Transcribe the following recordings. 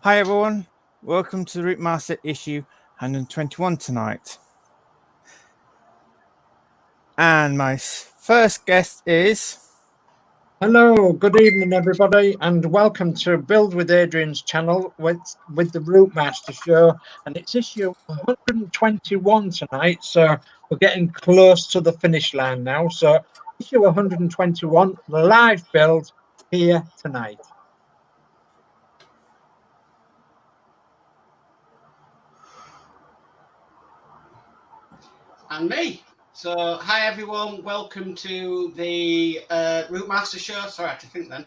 Hi everyone, welcome to the Routemaster issue 121 tonight. And my first guest is... Hello, good evening everybody, and welcome to Build with Adrian's channel with the Routemaster show, and it's issue 121 tonight, so we're getting close to the finish line now. So issue 121, live build here tonight. And me. So, hi everyone, welcome to the Routemaster show. Sorry, I had to think then.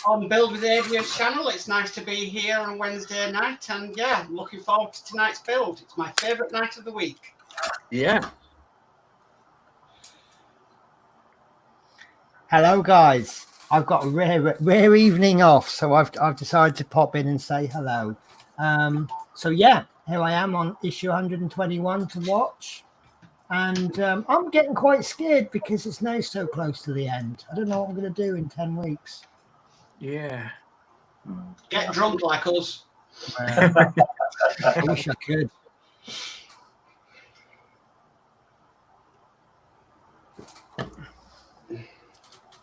On Build with Adrian's channel. It's nice to be here on Wednesday night, and yeah, I'm looking forward to tonight's build. It's my favourite night of the week. Yeah. Hello guys, I've got a rare evening off, so I've decided to pop in and say hello. So yeah, here I am on issue 121 to watch, and I'm getting quite scared because it's now so close to the end. I don't know what I'm going to do in 10 weeks. Yeah. Get drunk like us. I wish I could.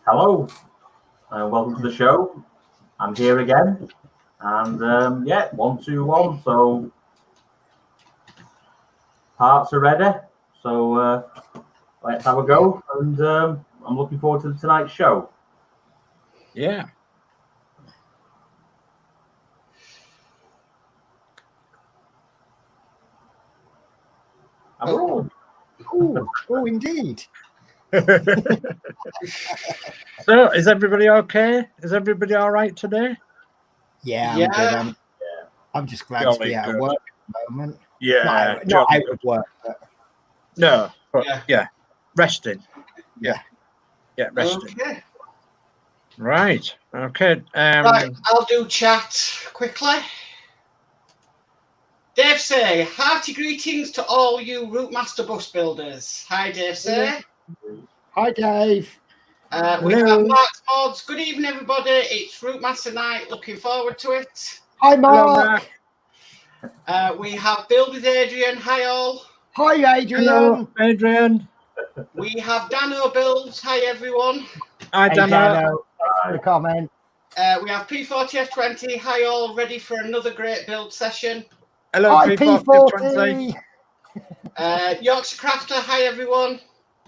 Hello, welcome to the show. I'm here again, and yeah, 121. So parts are ready. So let's have a go, and I'm looking forward to tonight's show. Yeah. I'm rolling. Oh, indeed. So, is everybody okay? Is everybody all right today? Yeah, I'm Yeah. good. I'm just glad Jolly to be out of good. work at the moment. Yeah. Not out of work, but No, but Yeah. yeah, resting. Yeah, resting. Okay. Right. Okay. Right, I'll do chat quickly. Dave Say, hearty greetings to all you Routemaster bus builders. Hi, Dave Say. hi Dave. We have Hello. Marks Modz. Good evening, everybody. It's Routemaster night. Looking forward to it. Hi Hello, Mark. Mark. We have Build with Adrian. Hi, all. Hi Adrian. Hello, Adrian. We have Dano Builds. Hi, everyone. Hi, Hey, Dano. Dano. Thanks for the comment. We have P40F20. Hi, all. Ready for another great build session. Hello, Hi P40. P40. Yorkshire Crafter. Hi, everyone.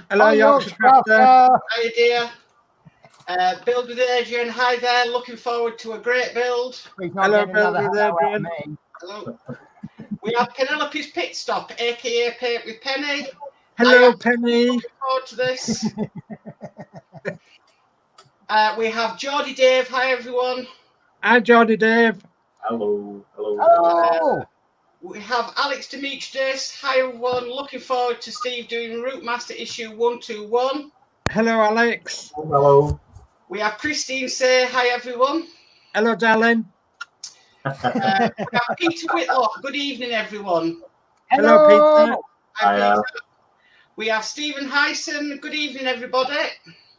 Hello, Hi Yorkshire Crafter. Crafter. Hi, dear. Build with Adrian. Hi there. Looking forward to a great build. Hello, Build with Adrian. Hello. We have Penelope's Pit Stop, aka Paint with Penny. Hello, Penny. Looking forward to this. We have Geordie Dave. Hi, everyone. Hi, Geordie Dave. Hello. Hello. We have Alex Demetrius. Hi, everyone. Looking forward to Steve doing Routemaster issue 121. Hello, Alex. Hello. We have Christine Say. Hi, everyone. Hello, darling. We have Peter Whitlock. Good evening, everyone. Hello, Peter. Hi, Peter. We have Stephen Hyson. Good evening, everybody.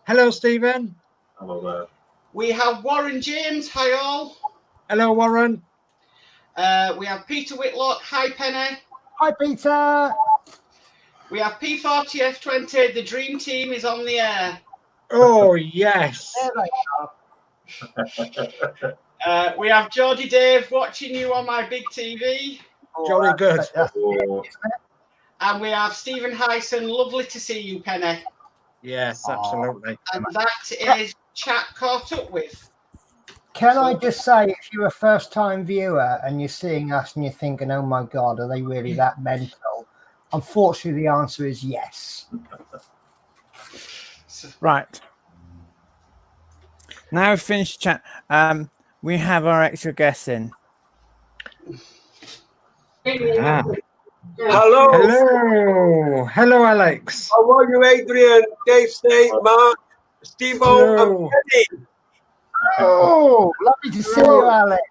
Hello, Stephen. Hello there. We have Warren James. Hi, all. Hello, Warren. We have Peter Whitlock. Hi, Penny. Hi Peter. We have P40F20. The Dream Team is on the air. Oh, yes. There they are. We have Geordie Dave watching you on my big TV. Jolly good. Oh, And we have Stephen Hyson. Lovely to see you, Penny. Yes, absolutely. And that is chat caught up with. Can I just say, if you're a first-time viewer and you're seeing us and you're thinking, "Oh my God, are they really that mental?" Unfortunately, the answer is yes. Right. Now we've finished chat. We have our extra guests in. Ah. Hello. Hello. Hello, Alex. How are you, Adrian? Dave, Steve, Mark, Steve-O, and Penny. Oh, lovely to see you, Alex.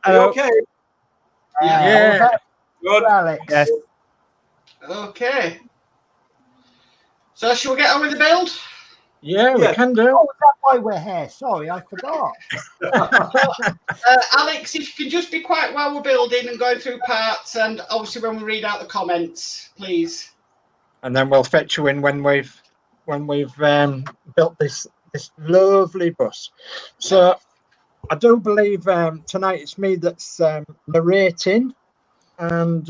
Are you okay? Yeah. Good. Alex. Yes. Okay. So shall we get on with the build? Yeah, we Yeah. can do. Oh, that's why we're here. Sorry, I forgot. Alex, if you can just be quiet while we're building and going through parts, and obviously when we read out the comments, please. And then we'll fetch you in when we've built this lovely bus. So I do believe tonight it's me that's narrating, and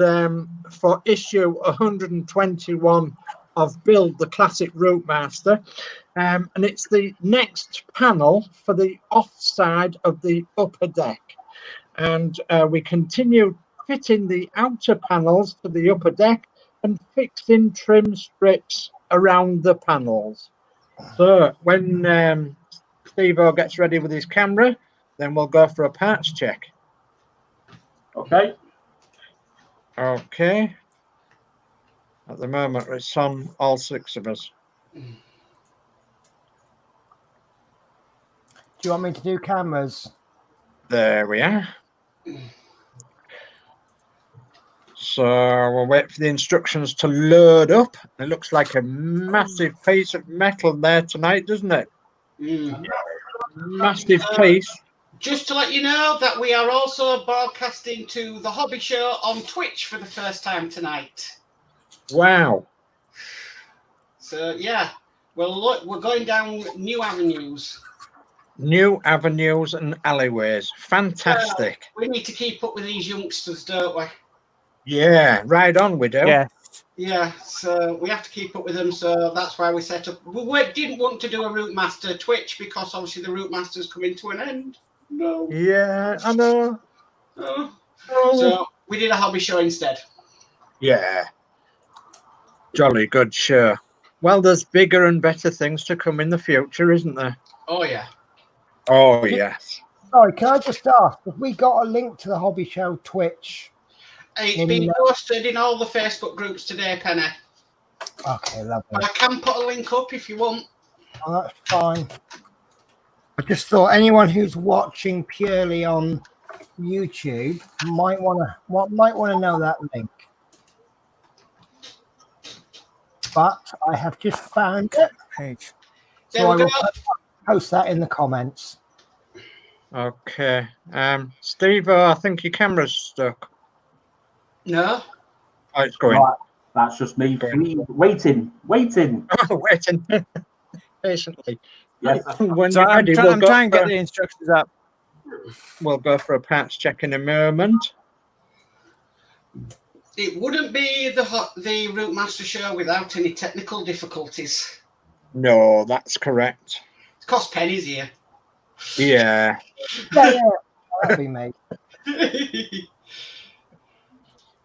for issue 121 of Build the Classic Routemaster, and it's the next panel for the offside of the upper deck, and we continue fitting the outer panels to the upper deck and fixing trim strips around the panels. So when Steve-O gets ready with his camera, then we'll go for a parts check. Okay. Okay. At the moment, it's on all 6 of us. Do you want me to do cameras? There we are. So we'll wait for the instructions to load up. It looks like a massive piece of metal there tonight, doesn't it? Massive piece. Just to let you know that we are also broadcasting to the Hobby Show on Twitch for the first time tonight. Wow. So yeah, we're going down new avenues. New avenues and alleyways. Fantastic. We need to keep up with these youngsters, don't we? Yeah, right on we do. Yeah. Yeah, so we have to keep up with them. So that's why we set up. We didn't want to do a Routemaster Twitch because obviously the Routemasters coming to an end. No. Yeah, I know. Oh. Oh. So we did a hobby show instead. Yeah. Jolly good show. Well, there's bigger and better things to come in the future, isn't there? Oh yeah. Oh, yes. Sorry, can I just ask, have we got a link to the Hobby Show Twitch? It's been posted in all the Facebook groups today, Penny. Okay, lovely. But I can put a link up if you want. Oh, that's fine. I just thought anyone who's watching purely on YouTube might want to know that link. But I have just found it, Page. There so I we will go. post that in the comments. Okay. Steve, I think your camera's stuck. No. Oh, it's going. Right. That's just me waiting. Oh, waiting patiently. Yes. When So you're I'm ready, trying to get the instructions up. we'll go for a parts check in a moment. It wouldn't be the Routemaster show without any technical difficulties. No, that's correct. It costs pennies here. Yeah. Yeah, that'll be me.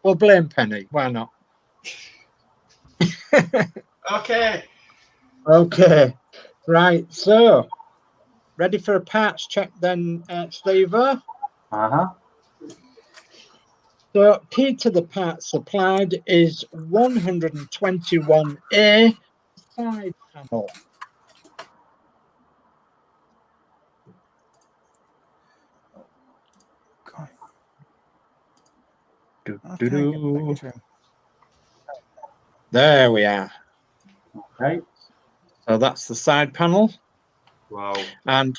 We'll blame Penny. Why not? Okay. Okay. Right. So, ready for a parts check then, Steve? Uh-huh. So, key to the parts supplied is 121A side panel. God. Do, How do, can I get do. back to him? There we are. Okay. So that's the side panel, Wow. and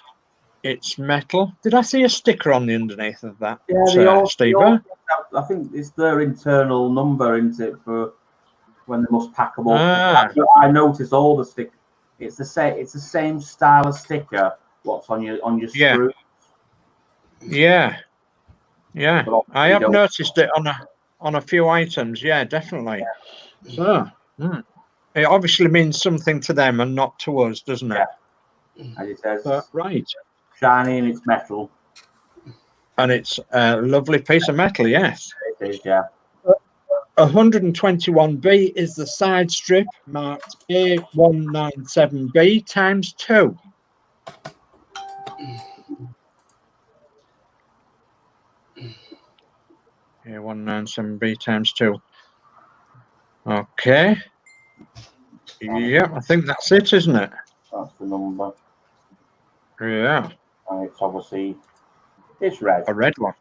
it's metal. Did I see a sticker on the underneath of that? Yeah, they all, Steve? I think it's their internal number, isn't it, for when they must pack them up. Ah. I noticed all the stick. It's the same. It's the same style of sticker. What's on your Yeah. screw? Yeah. Yeah. But I have don't- noticed it on a few items. Yeah, definitely. So, it obviously means something to them and not to us, doesn't it? As it says, Right. shiny and it's metal. And it's a lovely piece of metal, yes. It is, yeah. 121B is the side strip marked A197B times 2. A197B times 2. Okay. Yeah, I think that's it, isn't it? That's the number. Yeah, And it's obviously it's red. a red one.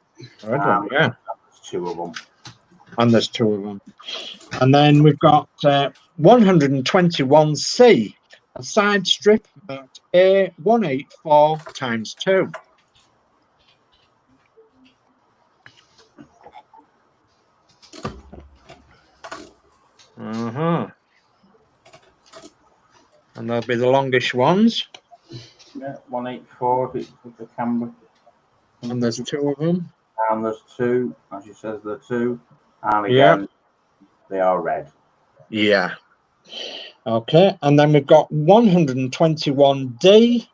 A red one, yeah. There's two of them. And there's 2 of them. And then we've got 121C, a side strip marked A184 times 2. And they'll be the longish ones. Yeah, 184 if it's the camera. And there's 2 of them. And there's 2, as you says, there are 2. And again, they are red. Yeah. Okay, and then we've got 121D.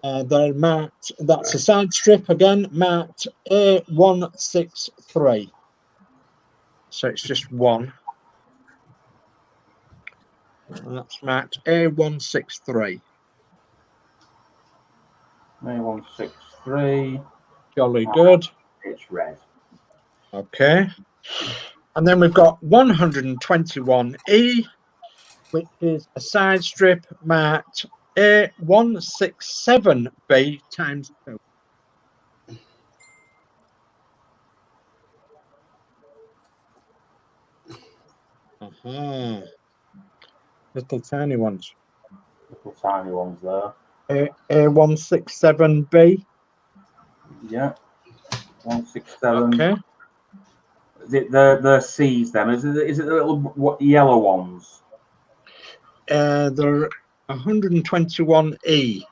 They're marked, that's a side strip again, marked A163. So it's just 1. And that's marked A163. A163. Jolly good. It's red. Okay. And then we've got 121E, which is a side strip marked A167B times 2. Little tiny ones. Little tiny ones there. A167B. Yeah. 167. Okay. Is it the C's then? Is it the little yellow ones? They're 121E.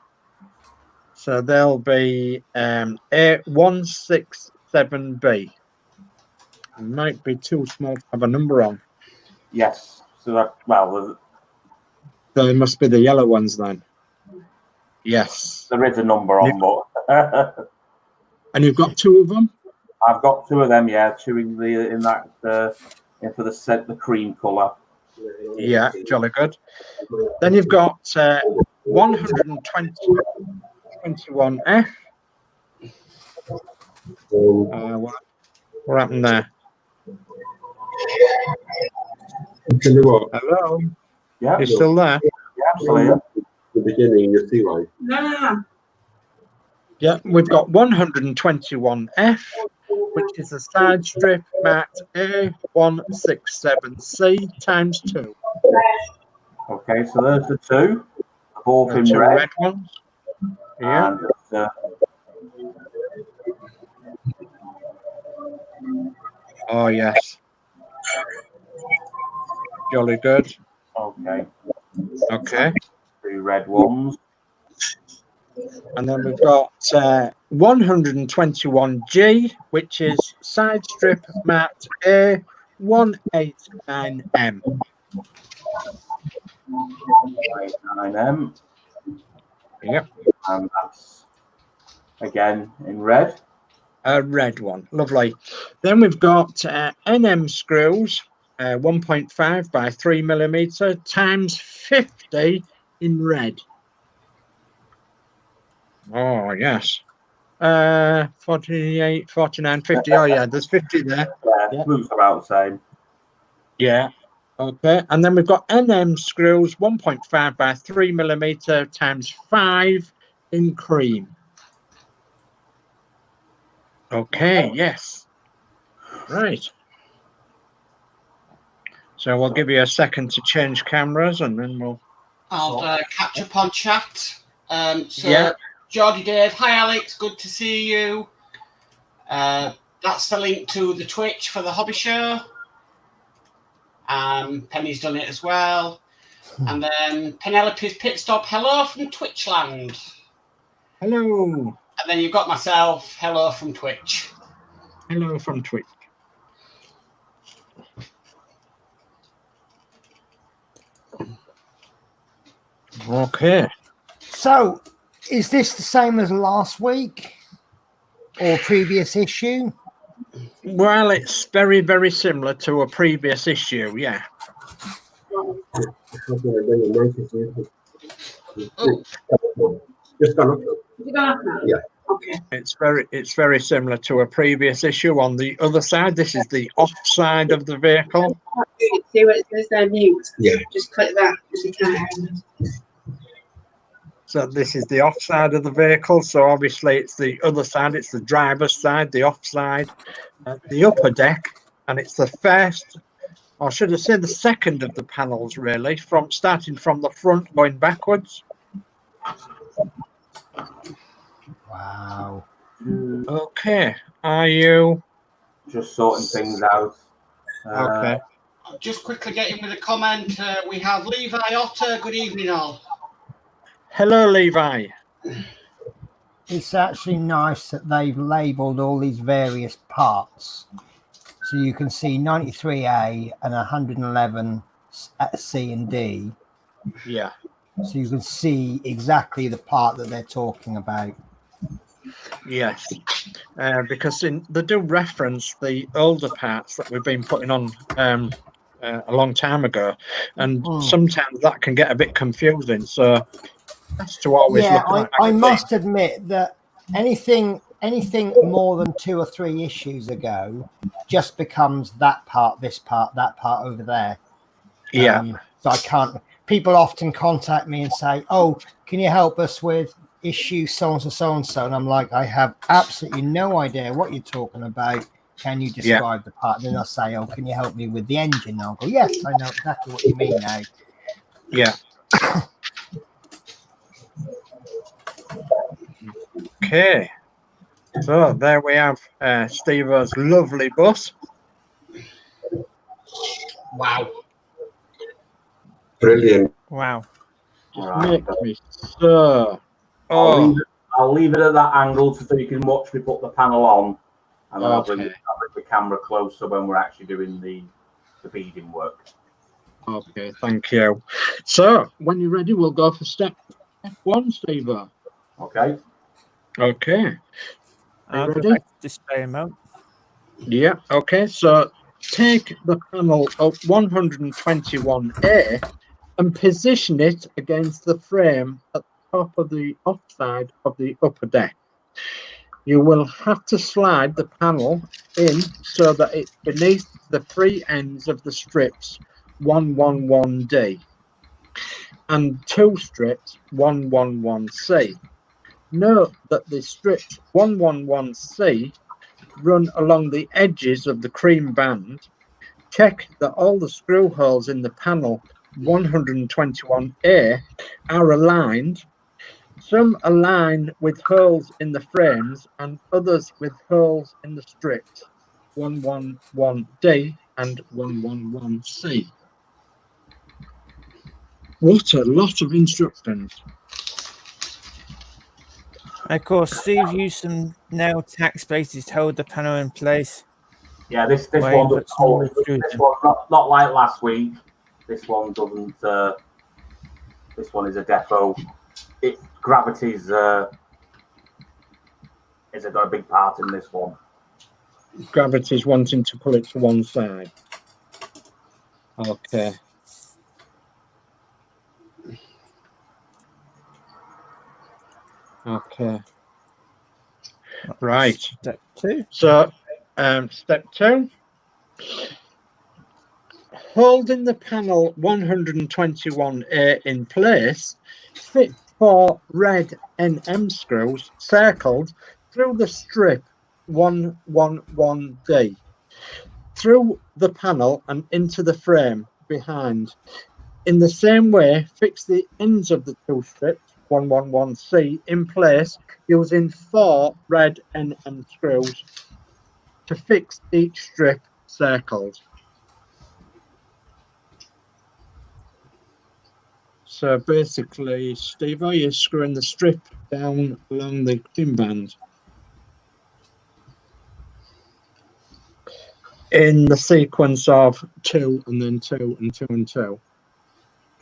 So they'll be A167B. It might be too small to have a number on. Yes. So that, well, They must be the yellow ones then. Yes. there is a number on, but And you've got 2 of them? I've got 2 of them. Yeah, 2 in that for the cream colour. Yeah, jolly good. Then you've got 121F. What happened there? Hello? Yeah. You still there? Yeah, absolutely. The beginning, you see why. No. Yeah, we've got 121F, which is a side strip marked A167C times 2. Okay, so there's the 2, both in 2 red. red ones. Yeah. And, Oh, yes. Jolly good. okay. Okay. 2 red ones. And then we've got 121G, which is side strip marked A189M. 9M. Yep. And that's again in red. A red one. Lovely. Then we've got NM screws, 1.5 by 3mm times 50 in red. Oh, yes. 48, 49, 50. Oh, yeah, there's 50 there. Yeah, looks about the same. Yeah. Okay. And then we've got NM screws, 1.5 by 3mm times 5 in cream. Okay, yes. Right. So we'll give you a second to change cameras and then we'll... I'll catch up on chat. So Yeah. Geordie Dave, hi Alex, good to see you. That's the link to the Twitch for the hobby show. Penny's done it as well. And then Penelope's pit stop, hello from Twitchland. Hello. And then you've got myself, hello from Twitch. Hello from Twitch. Okay. So, is this the same as last week or previous issue? Well, it's very, very similar to a previous issue, yeah. Just gone up. Yeah. Okay. It's very similar to a previous issue. On the other side, this is the off side of the vehicle. See what it says there, mute? Yeah. Just click that if you can. So this is the off side of the vehicle. So obviously it's the other side. It's the driver's side, the off side, the upper deck, and it's the first or should I say the second of the panels, really, from starting from the front going backwards. Wow. Okay, are you Just sorting things out. okay? I'll just quickly get in with a comment. We have Levi Otter. Good evening, all. Hello, Levi. It's actually nice that they've labelled all these various parts. So you can see 93A and 111 at C and D. Yeah. So you can see exactly the part that they're talking about. Yes, because they do reference the older parts that we've been putting on a long time ago, and sometimes that can get a bit confusing. So that's to always Yeah, look at. I must admit that anything more than 2 or 3 issues ago just becomes that part, this part, that part over there. Yeah. So I can't. People often contact me and say, "Oh, can you help us with issue so and so, so and so?" And I'm like, I have absolutely no idea what you're talking about. Can you describe the part? And then I'll say, "Oh, can you help me with the engine?" And I'll go, "Yes, I know exactly what you mean now." Yeah. Okay. So there we have Steve-O's lovely bus. Wow. Brilliant. Wow. Make me so. Oh, I'll leave it at that angle so you can watch me put the panel on, and then I'll bring okay. the camera closer when we're actually doing the beading work. Okay, thank you. So when you're ready, we'll go for step 1, Steve-O. Okay. Okay. I'll go ready? back to display mode. Yeah. Okay. So take the panel of 121A and position it against the frame at the top of the offside of the upper deck. You will have to slide the panel in so that it's beneath the free ends of the strips 111D and 2 strips 111C. Note that the strips 111C run along the edges of the cream band. Check that all the screw holes in the panel 121A are aligned. Some align with holes in the frames and others with holes in the strips 111D and 111C. What a lot of instructions. Of course, Steve used some nail tack spaces to hold the panel in place. Yeah, this Where he one put doesn't some hold. more screws This in. one's not like last week. This one doesn't. This one is a defo. Gravity's got a big part in this one. Gravity's wanting to pull it to one side. Okay. Okay. Right. Step 2. So, step 2. Holding the panel 121A in place, fit 4 red NM screws circled through the strip 111D, through the panel and into the frame behind. In the same way, fix the ends of the 2 strips 111C in place using 4 red NM screws to fix each strip circled. So basically, Steve, are you screwing the strip down along the cream band in the sequence of 2 and then 2 and 2 and 2?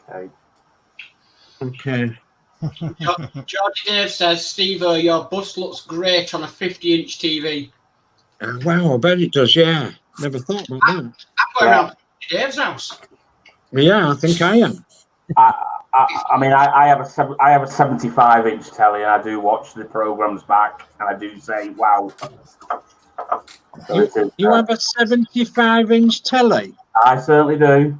Okay. Okay. George Dave says, Steve-O, your bus looks great on a 50-inch TV. Wow, I bet it does. Yeah, never thought about that. I'm going around to Dave's house. Yeah, I think I am. I mean, I have a 75-inch telly, and I do watch the programs back, and I do say, "Wow." So You have a 75-inch telly? I certainly do.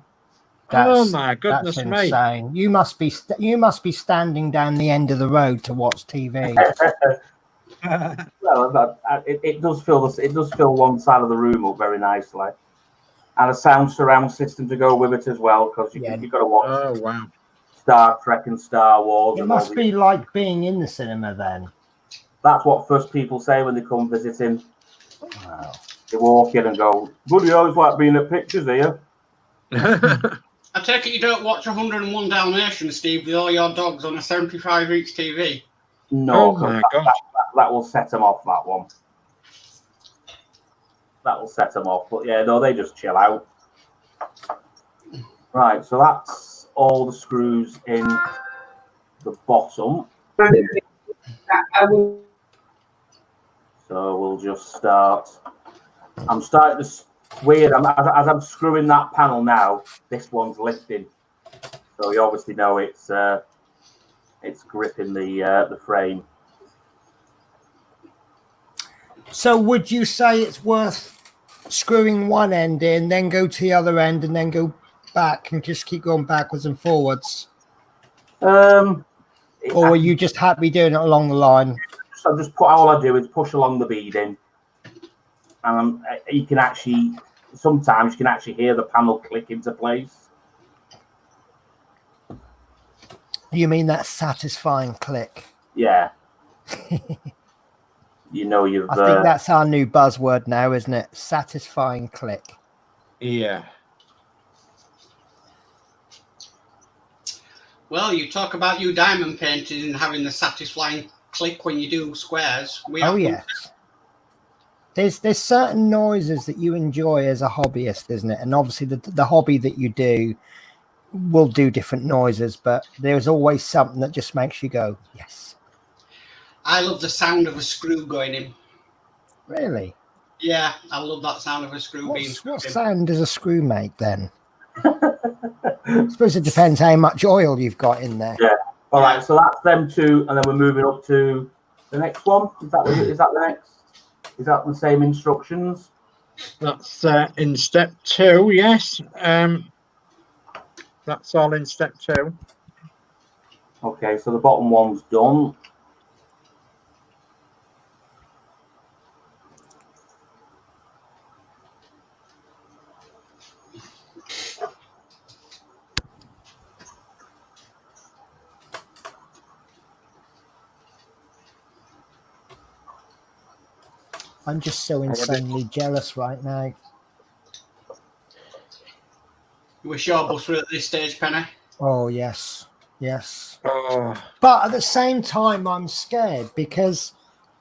Oh my goodness that's me! insane. You must be standing down the end of the road to watch TV. Well, it does fill one side of the room up very nicely. and a sound surround system to go with it as well, because Yeah. you've got to watch Oh, wow. Star Trek and Star Wars. It and all must be like being in the cinema then. That's what first people say when they come visiting. Wow. They walk in and go, "Bloody hell, it's like being at pictures here." I take it you don't watch 101 Dalmatians, Steve, with all your dogs on a 75-inch TV? No, Oh my that, God. that will set them off, that one. That will set them off. But yeah, no, they just chill out. Right, so that's all the screws in the bottom. I will. So we'll just start. I'm starting to. It's weird. As I'm screwing that panel now, this one's lifting. So you obviously know it's gripping the frame. So would you say it's worth screwing one end in, then go to the other end, and then go back and just keep going backwards and forwards? Or are you just happy doing it along the line? So just all I do is push along the beading, and you can actually sometimes you can actually hear the panel click into place. You mean that satisfying click? Yeah. You know you've. I think that's our new buzzword now, isn't it? Satisfying click. Yeah. Well, you talk about you diamond painting and having the satisfying click when you do squares. Oh yes. There's certain noises that you enjoy as a hobbyist, isn't it? And obviously the hobby that you do will do different noises, but there's always something that just makes you go, yes. I love the sound of a screw going in. Really? Yeah, I love that sound of a screw being screwed What in. sound does a screw make then? I suppose it depends how much oil you've got in there. Yeah. All right. So that's them two, and then we're moving up to the next one. Is that the next? Is that the same instructions? That's in step 2. Yes. That's all in step 2. Okay. So the bottom one's done. I'm just so insanely jealous right now. You wish your bus were at this stage, Penny? Oh, yes. Yes. Oh. But at the same time, I'm scared because,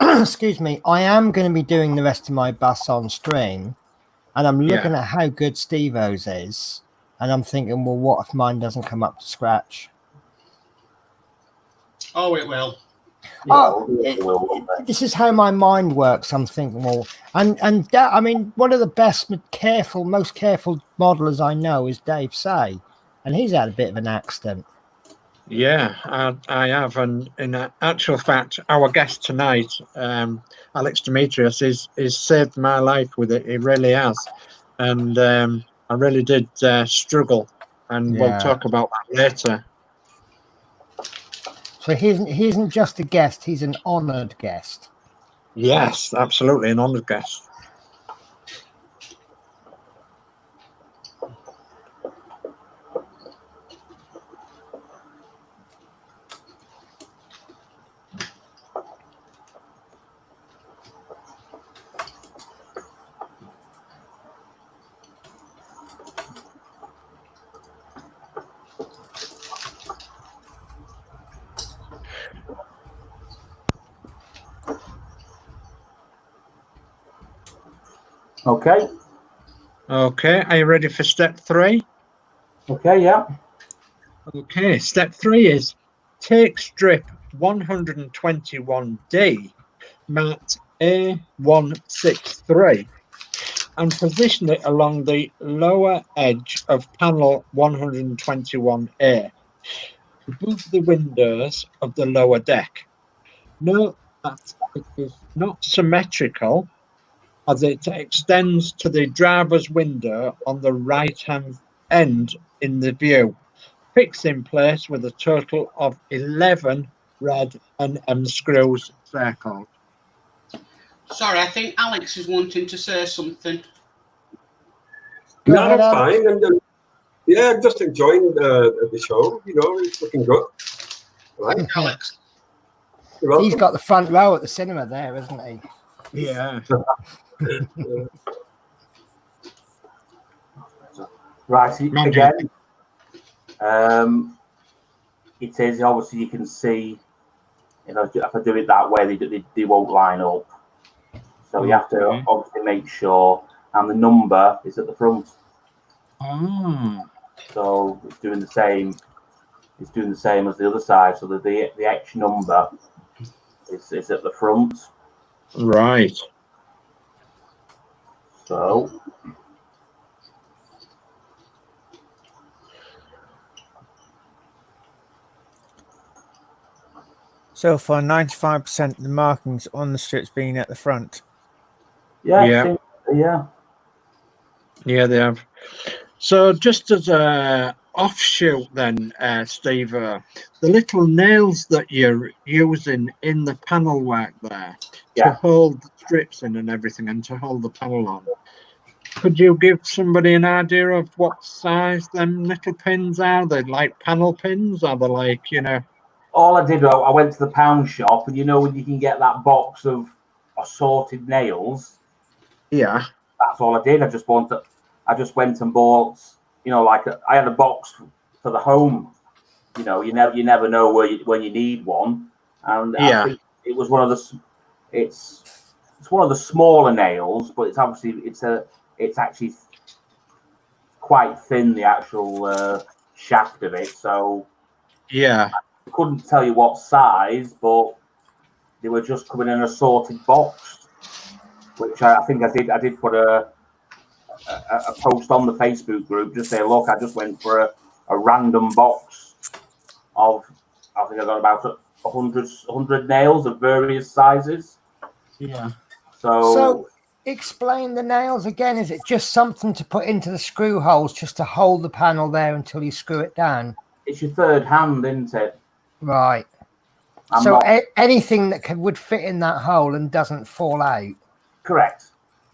excuse me, I am going to be doing the rest of my bus on stream. And I'm looking at how good Steve-O's is. And I'm thinking, well, what if mine doesn't come up to scratch? Oh, it will. This is how my mind works. I'm thinking, well, and that, I mean, one of the best, most careful modelers I know is Dave Say, and he's had a bit of an accident. Yeah, I have, and in actual fact, our guest tonight, Alex Demetrius, is saved my life with it. He really has, and I really did struggle, and we'll talk about that later. So he isn't just a guest; he's an honoured guest. Yes, absolutely, an honoured guest. Okay. Okay, are you ready for step 3? Okay, yeah. Okay, step 3 is take strip 121D, mat A163, and position it along the lower edge of panel 121A, above the windows of the lower deck. Note that it is not symmetrical, as it extends to the driver's window on the right-hand end in the view, fixed in place with a total of 11 red NM screws circled. Sorry, I think Alex is wanting to say something. Go No, ahead, that's Alex. fine. And yeah, I'm just enjoying the show. You know, it's looking good. Right, Alex. you're welcome. He's got the front row at the cinema there, isn't he? Yeah. Right, Magic. again, it is obviously you can see, you know, if I do it that way, they won't line up. So you have to Okay. obviously make sure, and the number is at the front. Oh. So it's doing the same. It's doing the same as the other side. So the X number is at the front. Right. So So far, 95% of the markings on the strips being at the front. yeah, Yeah. yeah. Yeah, they have. So just as a offshoot then, Steve, the little nails that you're using in the panel work there to Yeah. hold the strips in and everything and to hold the panel on, could you give somebody an idea of what size them little pins are? They're like panel pins? Are they like, you know? All I did, I went to the pound shop, and you know when you can get that box of assorted nails. Yeah. That's all I did. I just went and bought, you know, like I had a box for the home. You know, you never know when you need one, and Yeah. I think it was one of the. It's one of the smaller nails, but it's obviously it's actually quite thin, the actual shaft of it. So Yeah. I couldn't tell you what size, but they were just coming in a sorted box, which I think I did put a post on the Facebook group, just say, look, I just went for a random box of, I think I got about 100 nails of various sizes. Yeah. So explain the nails again. Is it just something to put into the screw holes just to hold the panel there until you screw it down? It's your third hand, isn't it? Right. So anything that would fit in that hole and doesn't fall out? Correct.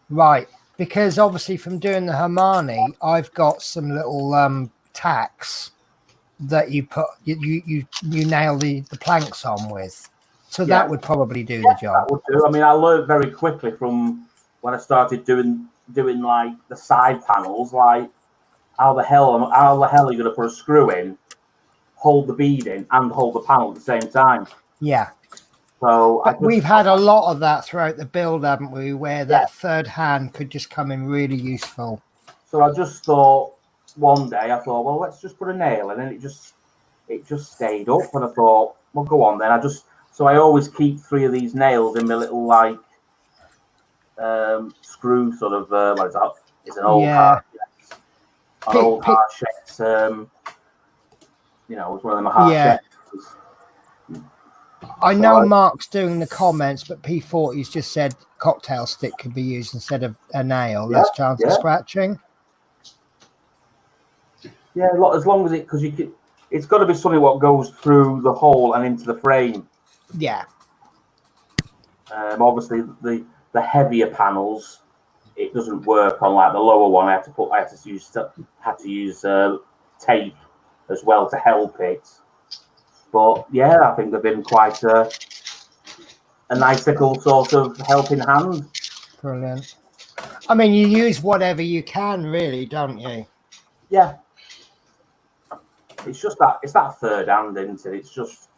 Right. Because obviously from doing the Hermione, I've got some little tacks that you put you nail the planks on with. So that would probably do the job. That would do. I mean, I learned very quickly from when I started doing like the side panels, like how the hell are you going to put a screw in, hold the bead in, and hold the panel at the same time? Yeah. So we've had a lot of that throughout the build, haven't we? Where that third hand could just come in really useful. So I just thought one day, well, let's just put a nail in, and it just stayed up. And I thought, well, go on then. So I always keep 3 of these nails in my little like screw sort of. What is that? It's an old Harchette. You know, it's one of them Harchette. I know Mark's doing the comments, but P40's just said cocktail stick could be used instead of a nail. Less chance of scratching. Yeah, as long as because it's got to be something what goes through the hole and into the frame. Yeah. Obviously, the heavier panels, it doesn't work on like the lower one. I had to use tape as well to help it. But yeah, I think they've been quite a nice little sort of helping hand. Brilliant. I mean, you use whatever you can, really, don't you? Yeah. It's just it's that third hand, isn't it? It's just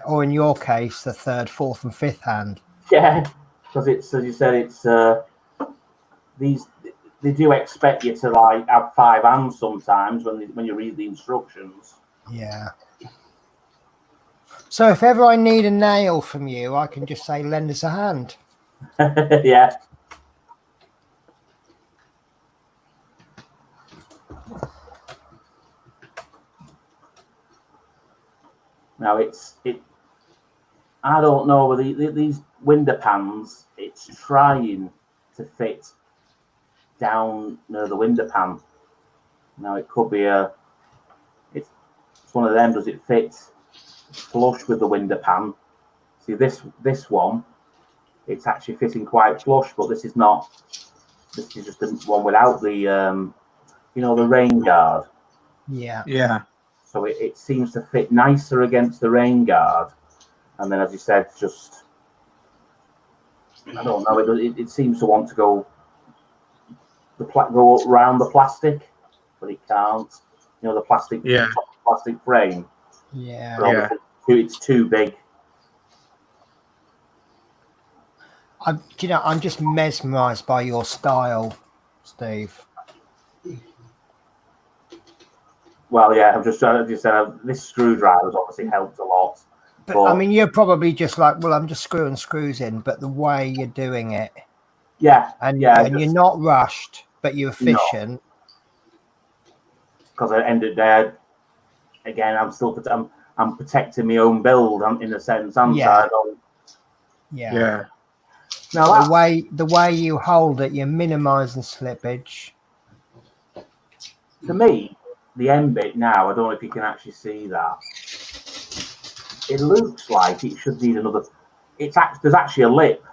or in your case, the third, fourth, and fifth hand. Yeah, because it's, as you said, it's they do expect you to like have 5 hands sometimes when you read the instructions. Yeah. So if ever I need a nail from you, I can just say, lend us a hand. Yeah. Now I don't know whether these window pans, it's trying to fit down near the window pan. Now it could be it's one of them. Does it fit flush with the window pan? See this one, it's actually fitting quite flush, but this is not. This is just the one without the you know, the rain guard. Yeah. Yeah. So it seems to fit nicer against the rain guard. And then, as you said, just, I don't know, it seems to want to go around the plastic, but it can't. You know, the plastic, Yeah. plastic frame. Yeah. So Yeah. it's too big. Do you know, I'm just mesmerised by your style, Steve. Well, yeah, I'm just trying to just say this screwdriver's obviously helped a lot. But I mean, you're probably just like, well, I'm just screwing screws in, but the way you're doing it, and you're not rushed, but you're efficient. Because at the end of the day, again, I'm protecting my own build in a sense. Yeah. Yeah. Now the way you hold it, you're minimising slippage. To me, the end bit now, I don't know if you can actually see that. It looks like it should need another. There's actually a lip.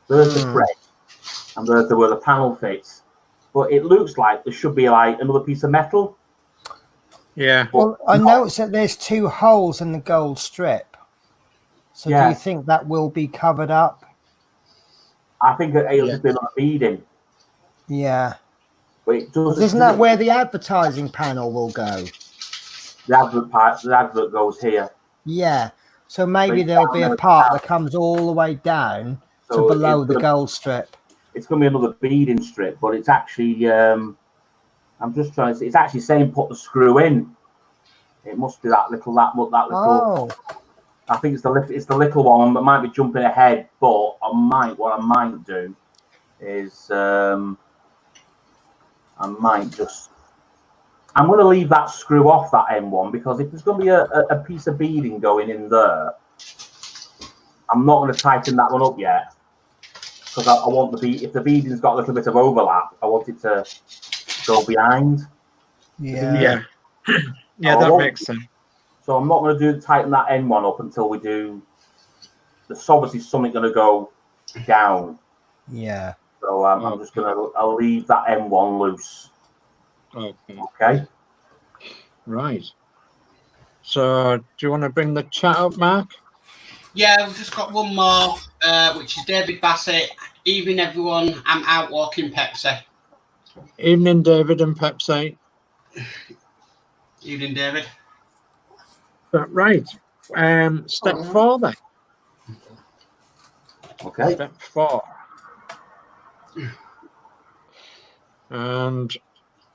There's the frame, and there's where the panel fits. But it looks like there should be like another piece of metal. Yeah. Well, I noticed that there's 2 holes in the gold strip. So do you think that will be covered up? I think it'll just be another beading. Yeah. But it does. Isn't that where the advertising panel will go? The advert goes here. Yeah. So maybe there'll be a part that comes all the way down to below the gold strip. It's going to be another beading strip, but it's actually. I'm just trying to see. It's actually saying put the screw in. It must be that little. Oh. I think it's the little one. I might be jumping ahead, but what I might do is I'm going to leave that screw off that M1 because if there's going to be a piece of beading going in there, I'm not going to tighten that one up yet because I want if the beading's got a little bit of overlap, I want it to go behind. Yeah. Yeah, that makes sense. So I'm not going to tighten that N1 up until we do. There's obviously something going to go down. Yeah. So I'm just I'll leave that M1 loose. Okay. Right. So do you want to bring the chat up, Mark? Yeah, we've just got one more, which is David Bassett. Evening, everyone. I'm out walking Pepsi. Evening, David and Pepsi. Evening, David. Right. Step 4 then. Okay. Step 4. And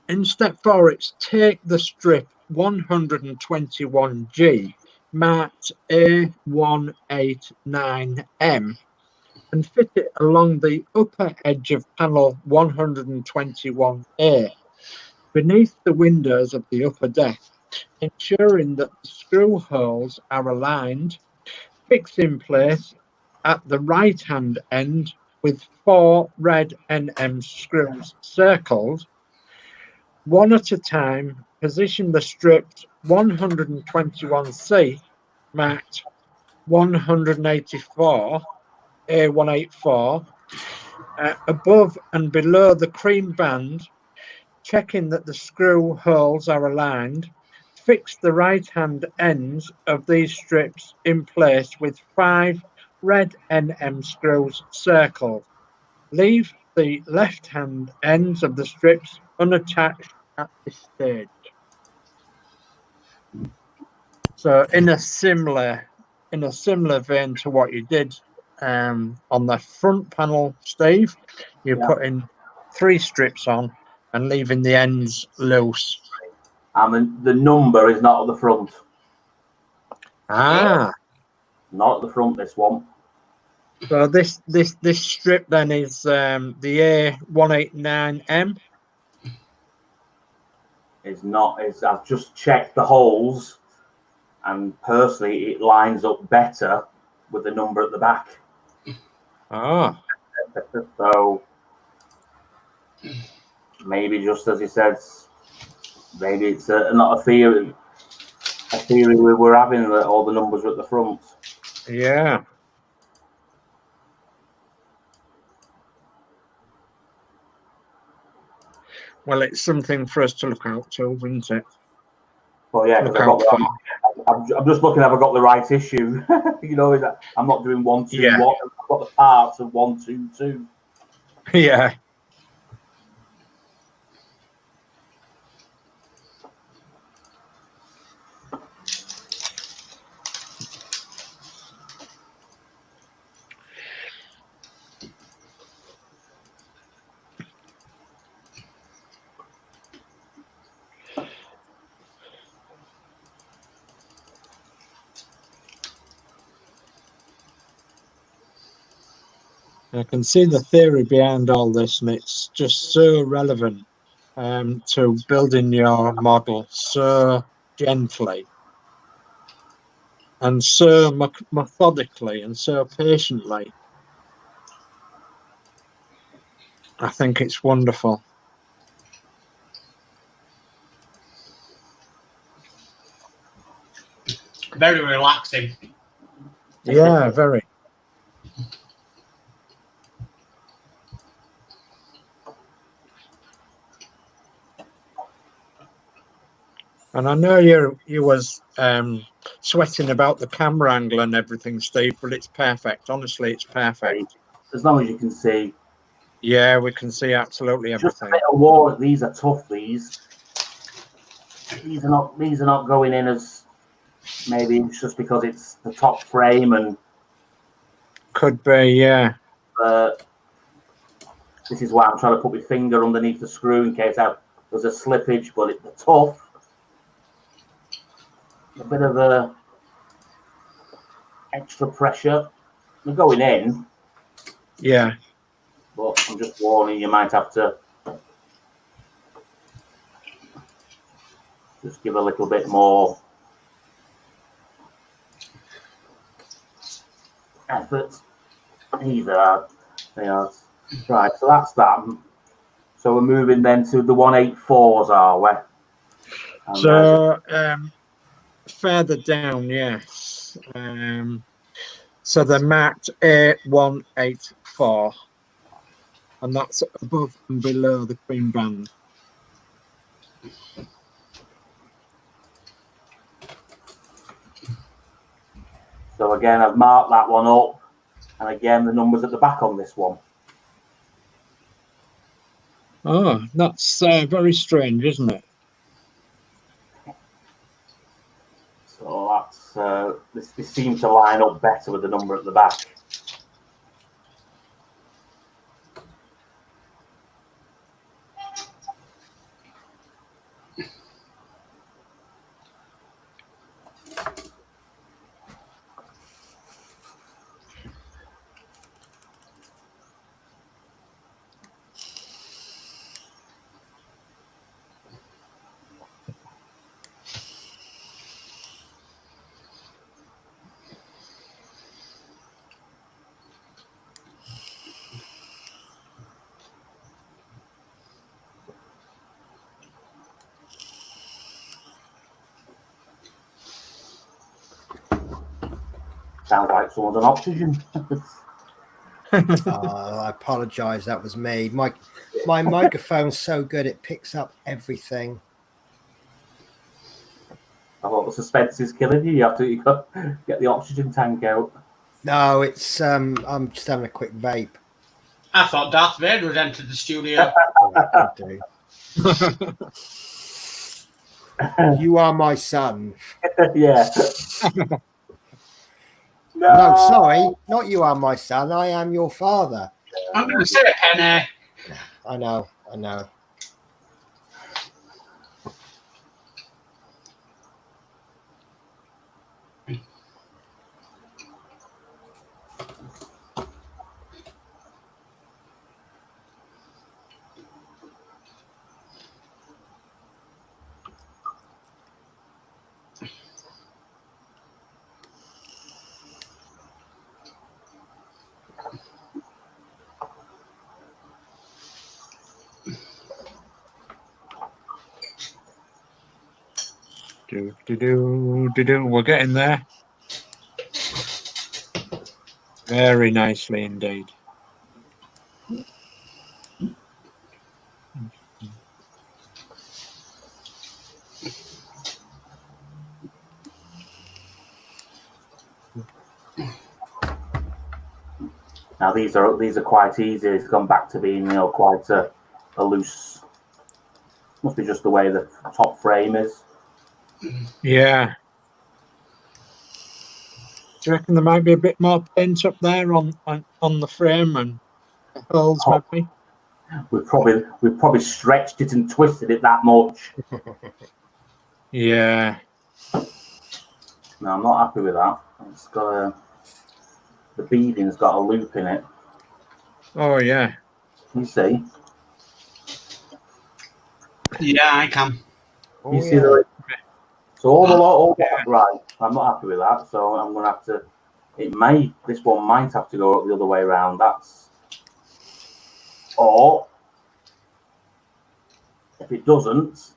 in step 4, it's take the strip 121G marked A189M and fit it along the upper edge of panel 121A beneath the windows of the upper deck, ensuring that the screw holes are aligned, fixed in place at the right hand end with 4 red NM screws circled. One at a time, position the stripped 121C marked 184 A184 above and below the cream band, checking that the screw holes are aligned. Fix the right hand ends of these strips in place with 5 red NM screws circled. Leave the left hand ends of the strips unattached at this stage. So in a similar vein to what you did on the front panel, Steve, you're putting 3 strips on and leaving the ends loose. And the number is not at the front. Ah. Not at the front, this one. So this strip then is the A189M. I've just checked the holes, and personally, it lines up better with the number at the back. Ah. So maybe just as you said, maybe it's not a theory. A theory we were having that all the numbers are at the front. Yeah. Well, it's something for us to look out to, isn't it? Well, yeah, because Look out for. I'm just looking. Have I got the right issue? You know, I'm not doing 1, 2, Yeah. 1. I've got the parts of 1, 2, 2. Yeah. I can see the theory behind all this, and it's just so relevant to building your model so gently and so methodically and so patiently. I think it's wonderful. Very relaxing. Yeah, very. And I know you was sweating about the camera angle and everything, Steve, but it's perfect. Honestly, it's perfect. As long as you can see. Yeah, we can see absolutely Just a everything. bit of war. These are tough. These are not going in as, maybe it's just because it's the top frame and Could be, yeah. This is why I'm trying to put my finger underneath the screw in case there's a slippage. But it's tough. A bit of a extra pressure. They're going in. Yeah. But I'm just warning, you might have to just give a little bit more effort. These are, they are. Right, so that's that. So we're moving then to the 184s, are we? And So further down, yes. So they're marked A184, and that's above and below the cream band. so again, I've marked that one up, and again, the numbers at the back on this one. Oh, that's very strange, isn't it? So that's this seems to line up better with the number at the back. Sounds like someone's on oxygen. I apologise. That was me. My microphone's so good it picks up everything. I thought the suspense is killing you. You got to get the oxygen tank out. No, it's I'm just having a quick vape. I thought Darth Vader had entered the studio. I do. You are my son. Yeah. No, sorry, not you are my son. I am your father. I'm going to say it, Penny. I know. I know. We're getting there. Very nicely indeed. Now these are quite easy. It's gone back to being quite a loose. Must be just the way the top frame is. Yeah. Do you reckon there might be a bit more paint up there on the frame and the holes, maybe? We've probably stretched it and twisted it that much. Yeah. No, I'm not happy with that. It's got the beading's got a loop in it. Oh, yeah. You see? Yeah, I can. Oh, You see yeah. the so all right. I'm not happy with that. So I'm gonna have to. This one might have to go up the other way around. Or if it doesn't,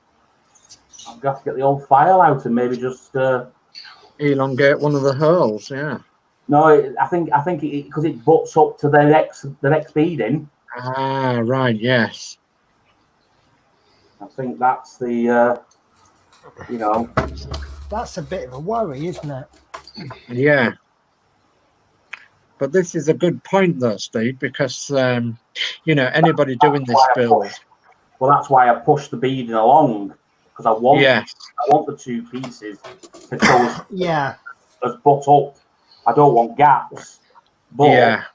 I'm gonna have to get the old file out and maybe just. Elongate one of the holes, yeah. No, I think because it butts up to the next beading. Ah, right, yes. I think that's the That's a bit of a worry, isn't it? Yeah. But this is a good point, though, Steve, because, anybody doing this build. Well, that's why I pushed the beading along, because I want the two pieces to go as butt up. I don't want gaps, but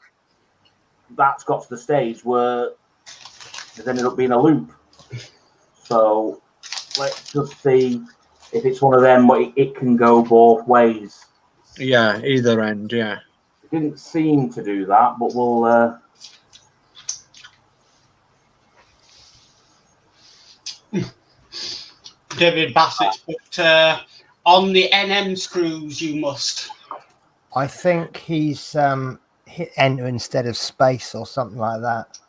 that's got to the stage where there's ended up being a loop. So let's just see if it's one of them where it can go both ways. Yeah, either end, yeah. It didn't seem to do that, but we'll. David Bassett's put on the NM screws you must. I think he's hit enter instead of space or something like that.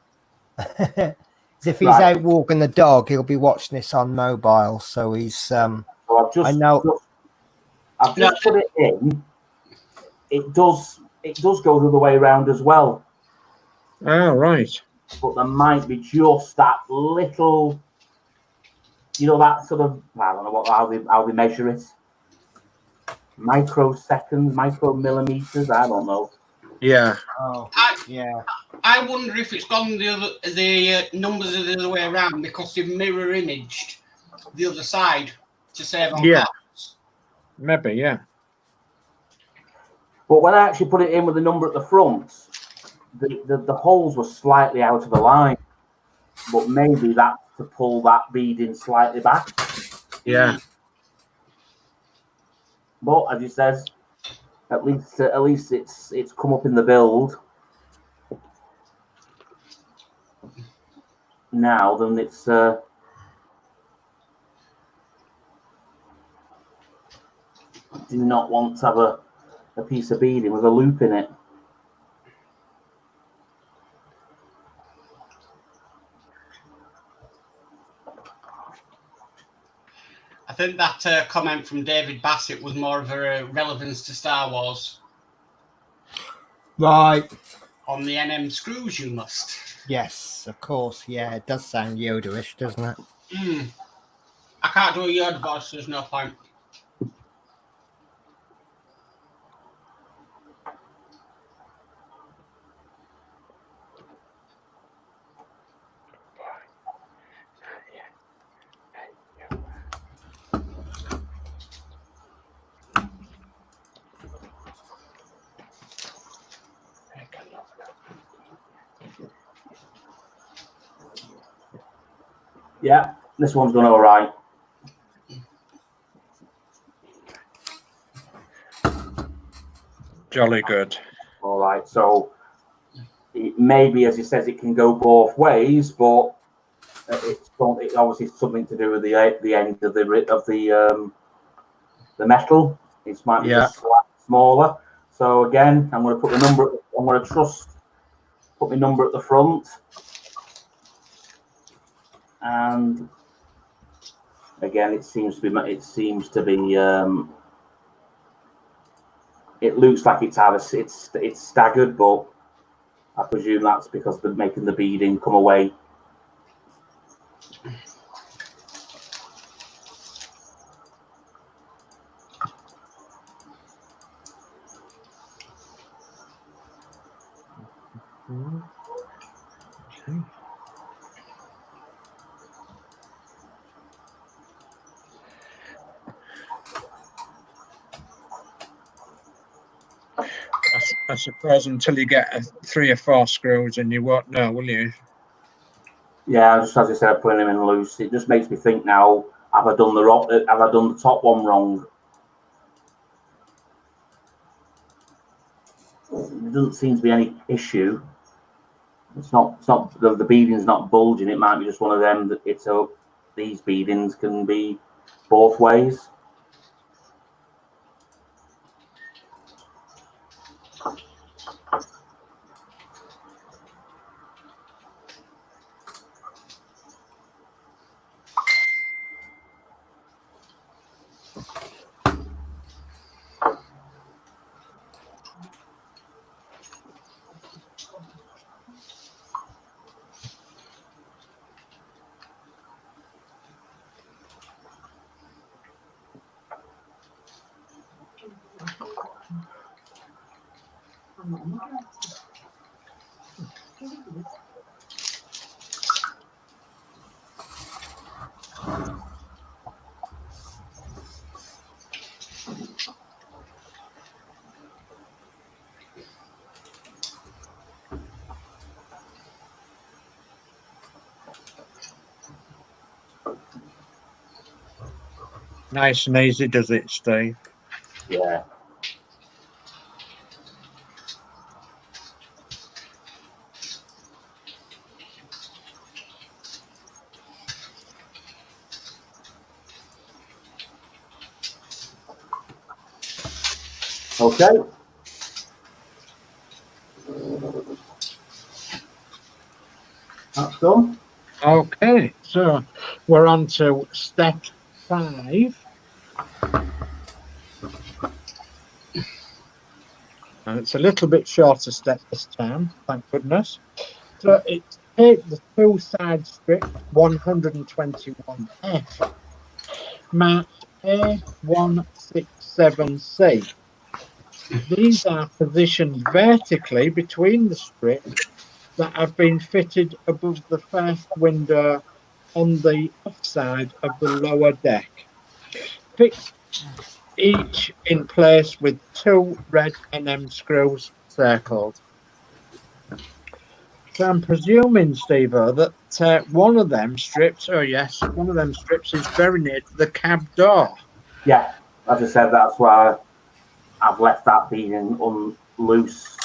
If he's out walking the dog, he'll be watching this on mobile. So he's. Well, I've just put it in. It does go the other way around as well. Oh, right. But there might be just that little, that sort of, I don't know how they measure it. Microseconds, micromillimeters, I don't know. Yeah. Oh, yeah. I wonder if it's gone the numbers are the other way around because they've mirror imaged the other side to save on parts. Maybe, yeah. But when I actually put it in with the number at the front, the holes were slightly out of line. But maybe that's to pull that beading slightly back. Yeah. But as he says, at least it's come up in the build. Now then it's do not want to have a piece of beading with a loop in it. I think that comment from David Bassett was more of a relevance to Star Wars. Right. On the NM screws you must. Yes, of course. Yeah, it does sound Yoda-ish, doesn't it? I can't do a Yoda voice, so there's no point. Yeah, this one's going all right. Jolly good. All right, so maybe, as he says, it can go both ways, but it's obviously something to do with the end of the metal. It might be just slightly smaller. So again, I'm going to put the number. I'm going to put my number at the front, and again, it seems to be. It looks like it's staggered, but I presume that's because they're making the beading come away. I suppose until you get 3 or 4 screws in, you won't know, will you? Yeah, just as I said, putting them in loose. It just makes me think now. Have I done the top one wrong? There doesn't seem to be any issue. It's not the beading's not bulging. It might be just one of them that it's up. These beadings can be both ways. Nice and easy, does it, Steve? Yeah. Okay. That's done. Okay, so we're on to step 5. And it's a little bit shorter step this time, thank goodness. So it's take the 2 side strip 121F, marked A167C. These are positioned vertically between the strips that have been fitted above the first window on the offside of the lower deck. Fix each in place with 2 red NM screws circled. So I'm presuming, Steve, that one of them strips, one of them strips is very near to the cab door. Yeah, as I said, that's why I've left that beading on loose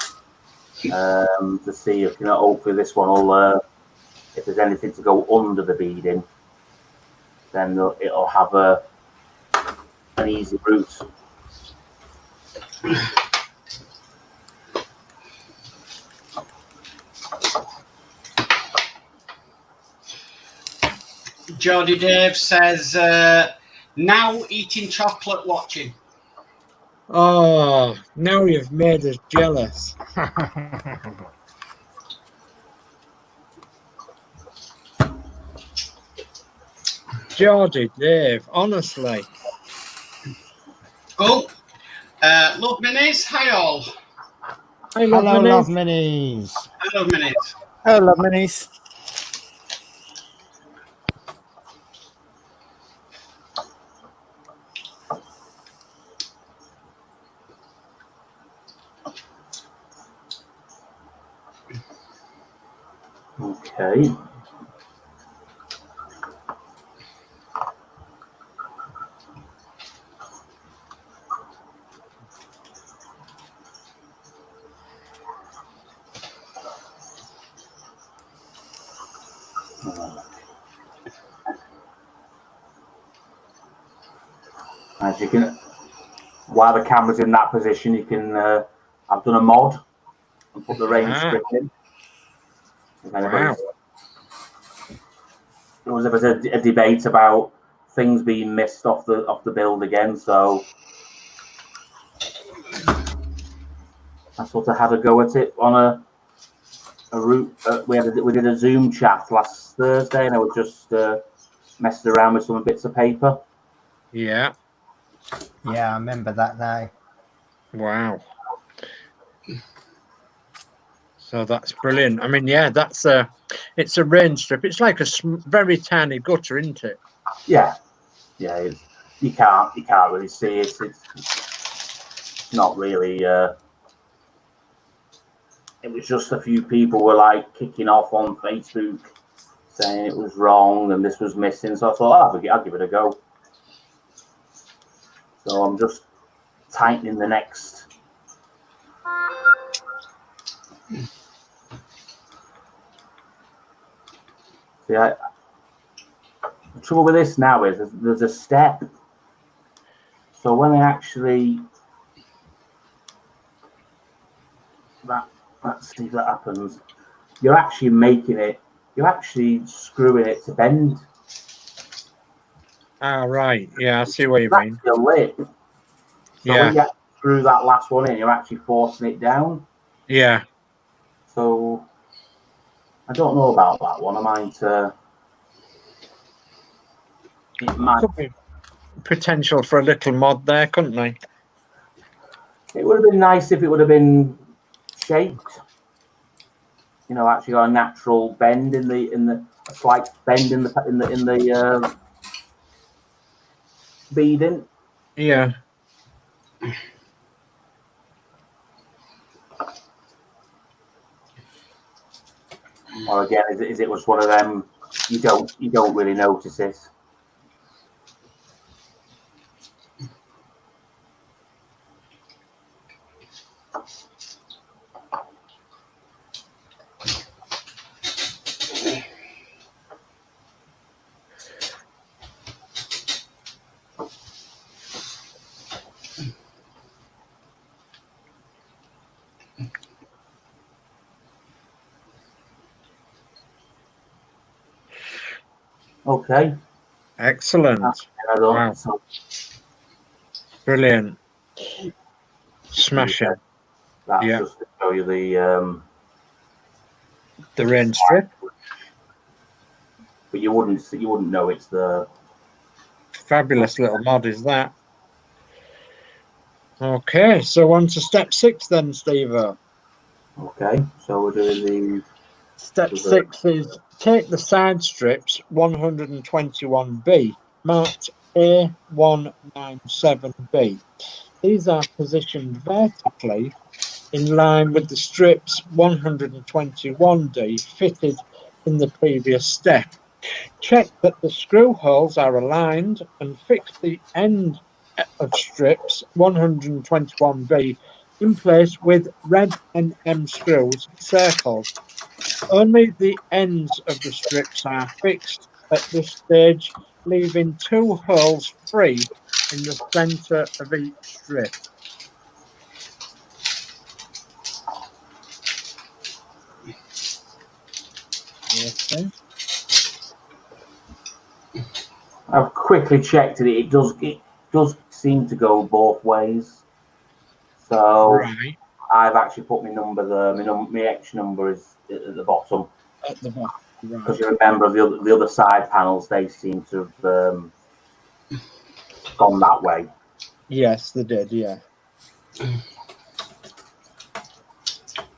to see if hopefully this one will. If there's anything to go under the beading, then it'll have an easy route. Geordie Dave says, now eating chocolate watching. Oh, now you've made us jealous. Geordie Dave, honestly. Cool. Love Minis, hi all. Hi, Hello, Love love Minis. minis. I love Minis. Hello, minis. Okay. As you can, while the camera's in that position, you can. I've done a mod and put the rain strip in. Wow. There was a debate about things being missed off the build again, so I sort of had a go at it on a route. We did a Zoom chat last Thursday, and I was just messing around with some bits of paper. Yeah. Yeah, I remember that now. Wow. So that's brilliant. I mean, yeah, it's a rain strip. It's like a very tiny gutter, isn't it? Yeah, yeah. You can't really see it. It's not really. It was just a few people were like kicking off on Facebook, saying it was wrong and this was missing. So I thought, I'll give it a go. So I'm just tightening the next. See, the trouble with this now is there's a step. So when I actually let's see if that happens. You're actually making it. You're actually screwing it to bend. Ah, right. Yeah, I see what you mean. The lip. So Yeah. when you screw that last one in, you're actually forcing it down. Yeah. So I don't know about that one. It might. Could be potential for a little mod there, couldn't they? It would have been nice if it would have been shaped. You know, actually got a natural bend in the a slight bend in the beading. Yeah. Or again, is it was one of them you don't really notice it. Okay. Excellent. Wow. Brilliant. Smashing. That's just to show you the rain strip. But you wouldn't know it's the fabulous little mod is that. Okay, so on to step 6 then, Steve. Okay, so we're doing the step 6 is take the side strips 121B marked A197B. These are positioned vertically in line with the strips 121D fitted in the previous step. Check that the screw holes are aligned and fix the end of strips 121B in place with red and M screws circled. Only the ends of the strips are fixed at this stage, leaving 2 holes free in the center of each strip. Okay. I've quickly checked it. It does seem to go both ways. So right. I've actually put my number there. My X number is at the bottom. At the bottom, right. Because you remember the other side panels, they seem to have gone that way. Yes, they did. Yeah.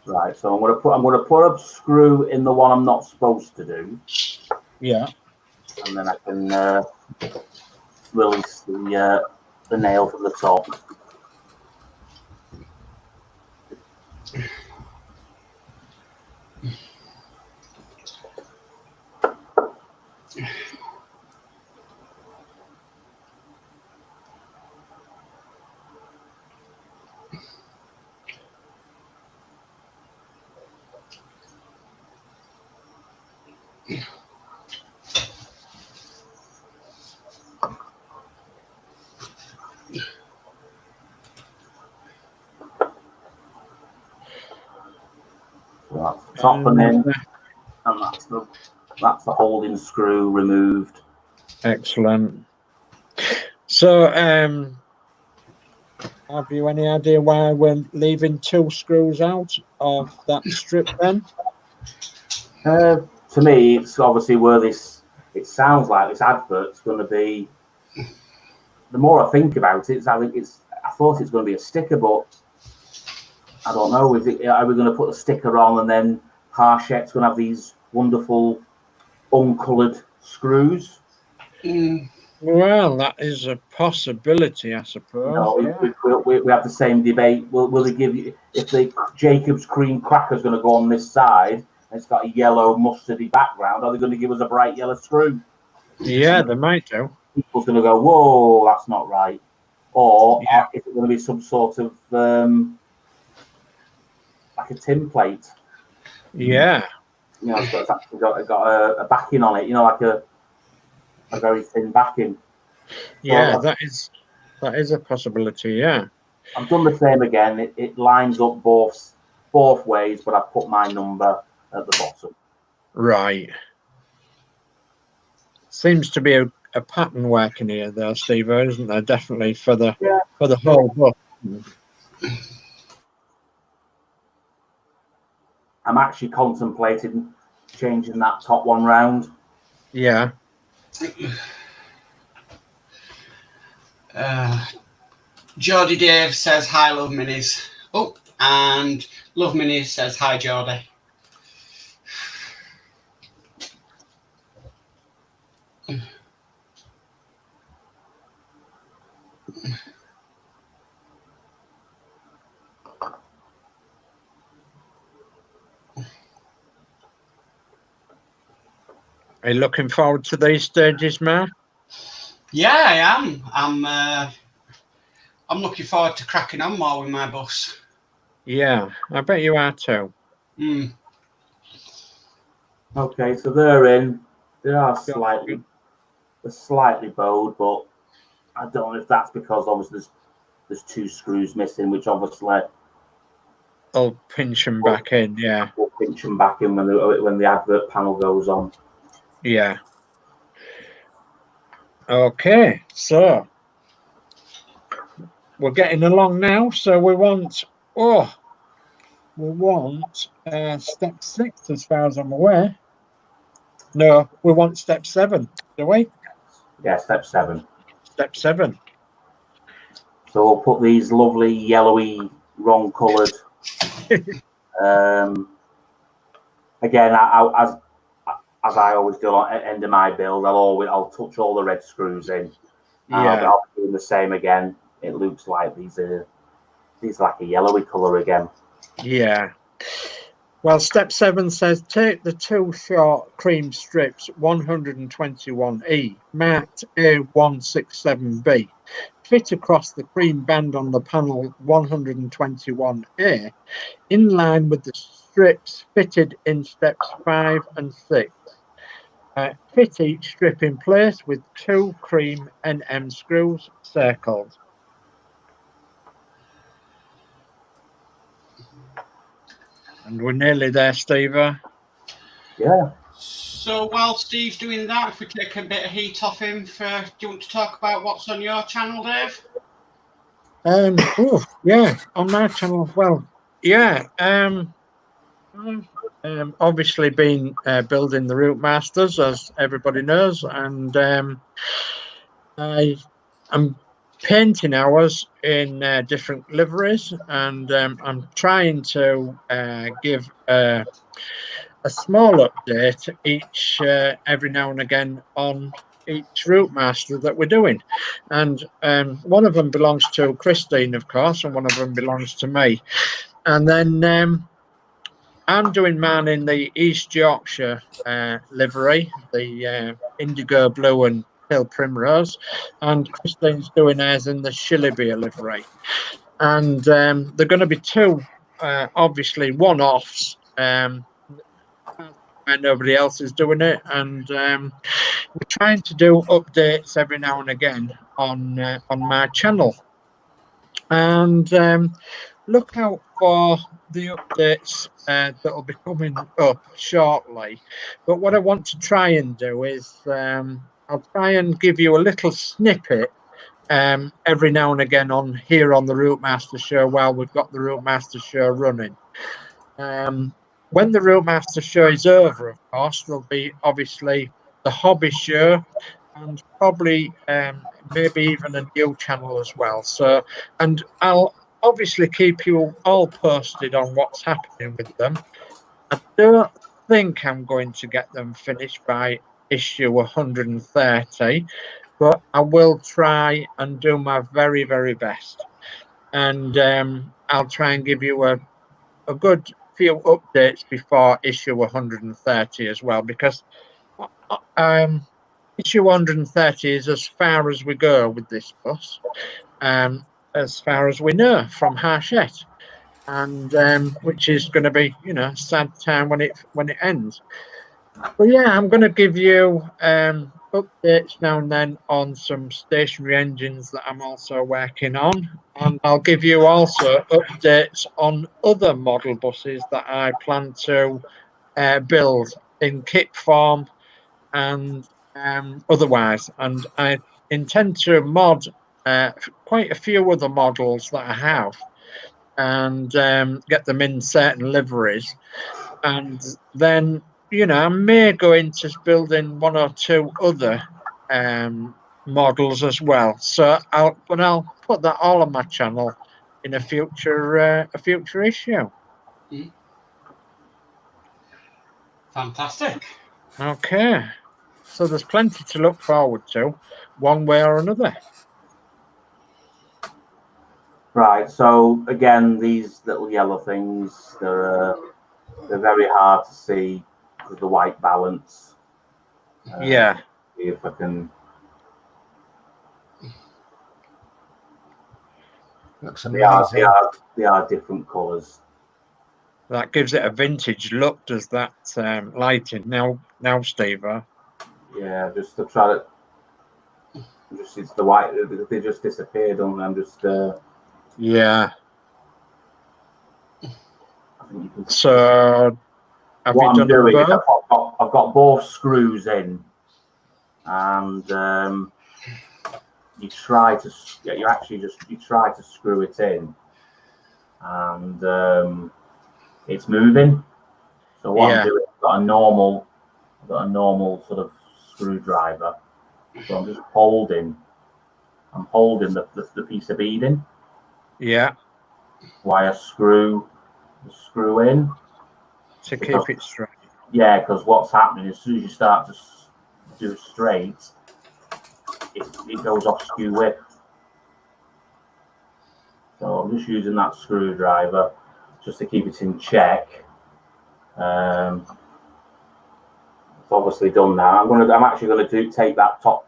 Right. So I'm gonna put a screw in the one I'm not supposed to do. Yeah. And then I can release the nail from the top. So that's the top and then and that's the holding screw removed. Excellent. So, have you any idea why we're leaving 2 screws out of that strip then? To me, it's obviously where this. It sounds like this advert's going to be. The more I think about it, I thought it's going to be a sticker, but I don't know. Are we going to put a sticker on, and then Harshek's going to have these wonderful uncoloured screws? Well, that is a possibility, I suppose. No, we have the same debate. Will they give you, if the Jacob's cream cracker's going to go on this side and it's got a yellow mustardy background, are they going to give us a bright yellow screw? Yeah, they might do. People's going to go, whoa, that's not right. Or is it going to be some sort of like a tin plate? Yeah. You know, it's actually got a backing on it. You know, like a very thin backing. Yeah, So that is a possibility. Yeah. I've done the same again. It lines up both ways, but I've put my number at the bottom. Right. Seems to be a pattern working here, though, Steve, isn't there? Definitely for the whole book. I'm actually contemplating changing that top one round. Yeah. Geordie Dave says hi, Love Minis. Oh, and Love Minis says hi, Geordie. Are you looking forward to these stages, Mark? Yeah, I am. I'm looking forward to cracking on more with my bus. Yeah, I bet you are too. Okay, so they're in. They are slightly bowed, but I don't know if that's because obviously there's two screws missing, which obviously I'll pinch them back in. Yeah. will pinch them back in when the advert panel goes on. Yeah. Okay, so we're getting along now. So we want step 6 as far as I'm aware. No, we want step 7, do we? Yeah, step 7. Step 7. So we'll put these lovely yellowy, wrong coloured. Again, as I always do at the end of my build, I'll touch all the red screws in. Yeah. I'll be doing the same again. It looks like these like a yellowy colour again. Yeah. Well, step 7 says take the 2 short cream strips 121E, marked A167B, fit across the cream band on the panel 121A, in line with the strips fitted in steps 5 and 6. Fit each strip in place with 2 cream NM screws circled. And we're nearly there, Steve. Yeah. So while Steve's doing that, if we take a bit of heat off him, do you want to talk about what's on your channel, Dave? Yeah, on my channel. Well, yeah. Obviously been building the Routemasters, as everybody knows, and I'm painting ours in different liveries, and I'm trying to give a small update each every now and again on each Routemaster that we're doing, and one of them belongs to Christine, of course, and one of them belongs to me, and then I'm doing mine in the East Yorkshire livery, the indigo blue and pale primrose, and Christine's doing hers in the Shillibere livery. And they're going to be 2, obviously, one-offs, where nobody else is doing it. And we're trying to do updates every now and again on my channel. And look out for the updates that will be coming up shortly. But what I want to try and do is I'll try and give you a little snippet every now and again on the Routemaster show while we've got the Routemaster show running. When the Routemaster show is over, of course, there'll be obviously the hobby show and probably maybe even a new channel as well. So, and I'll obviously keep you all posted on what's happening with them. I don't think I'm going to get them finished by issue 130, but I will try and do my very, very best. And I'll try and give you a good few updates before issue 130 as well, because issue 130 is as far as we go with this bus, as far as we know from Harshette, and which is going to be, you know, a sad time when it ends. But yeah, I'm going to give you updates now and then on some stationary engines that I'm also working on, and I'll give you also updates on other model buses that I plan to build in kit form and otherwise. And I intend to mod quite a few other models that I have and get them in certain liveries, and then, you know, I may go into building one or two other models as well. So I'll put that all on my channel in a future issue. Fantastic. Okay, so there's plenty to look forward to, one way or another. Right. So again, these little yellow things, they're very hard to see with the white balance. Yeah. See if I can. Looks They are amazing. different colours. That gives it a vintage look, does that lighting now, Steve? Yeah, just to try to. Just it's the white. They just disappeared on them. Just. Yeah. I think you can. So What I'm doing is I've got both screws in, and you try to screw it in, and it's moving. So what I'm doing, I've got a normal sort of screwdriver. So I'm just holding the piece of beading. Yeah. While I screw in To keep it straight. Yeah, because what's happening as soon as you start to do it straight, it goes off skew width. So I'm just using that screwdriver just to keep it in check. It's obviously done now. I'm actually going to take that top.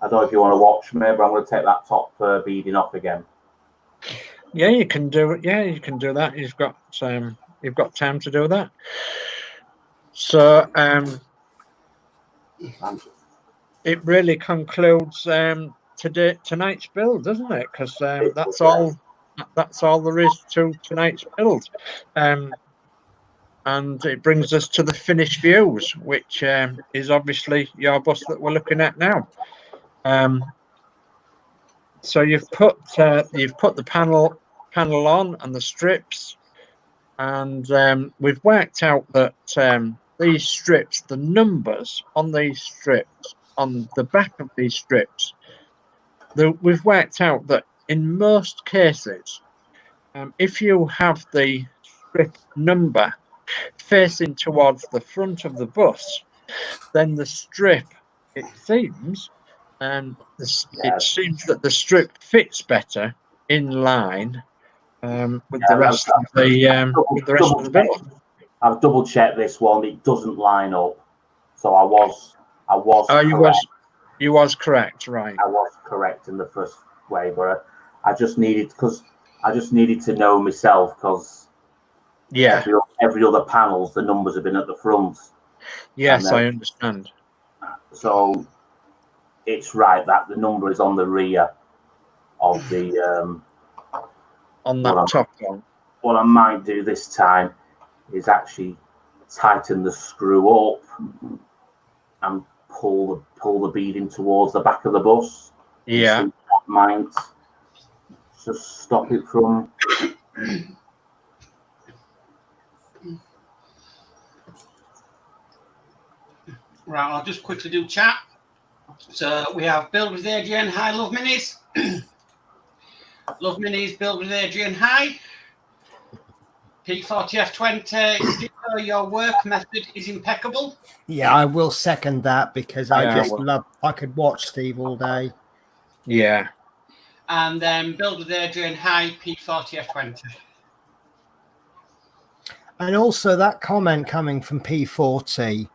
I don't know if you want to watch me, but I'm going to take that top beading off again. Yeah, you can do it. Yeah, you can do that. You've got time to do that. So it really concludes tonight's build, doesn't it? Because that's all there is to tonight's build. And it brings us to the finished views, which is obviously your bus that we're looking at now. So you've put the panel on and the strips, and we've worked out that these strips, the numbers on these strips, on the back of these strips, we've worked out that in most cases, if you have the strip number facing towards the front of the bus, then the strip, it seems that the strip fits better in line with the rest of the build. I've double checked this one; it doesn't line up. So I was. Oh, you was correct, right? I was correct in the first way, but I just needed to know myself, because every other panels the numbers have been at the front. Yes, I understand. So it's right that the number is on the rear of the on that top one. What I might do this time is actually tighten the screw up and pull the beading towards the back of the bus. Yeah. That might just stop it from. Right, I'll just quickly do chat. So we have Build with Adrian. Hi, love minis. Love Minis, Build with Adrian. Hi. P40F20, Steve, your work method is impeccable. Yeah, I will second that because I Yeah, just well- love. I could watch Steve all day. Yeah. And then Build with Adrian. Hi, P40F20. And also that comment coming from P40,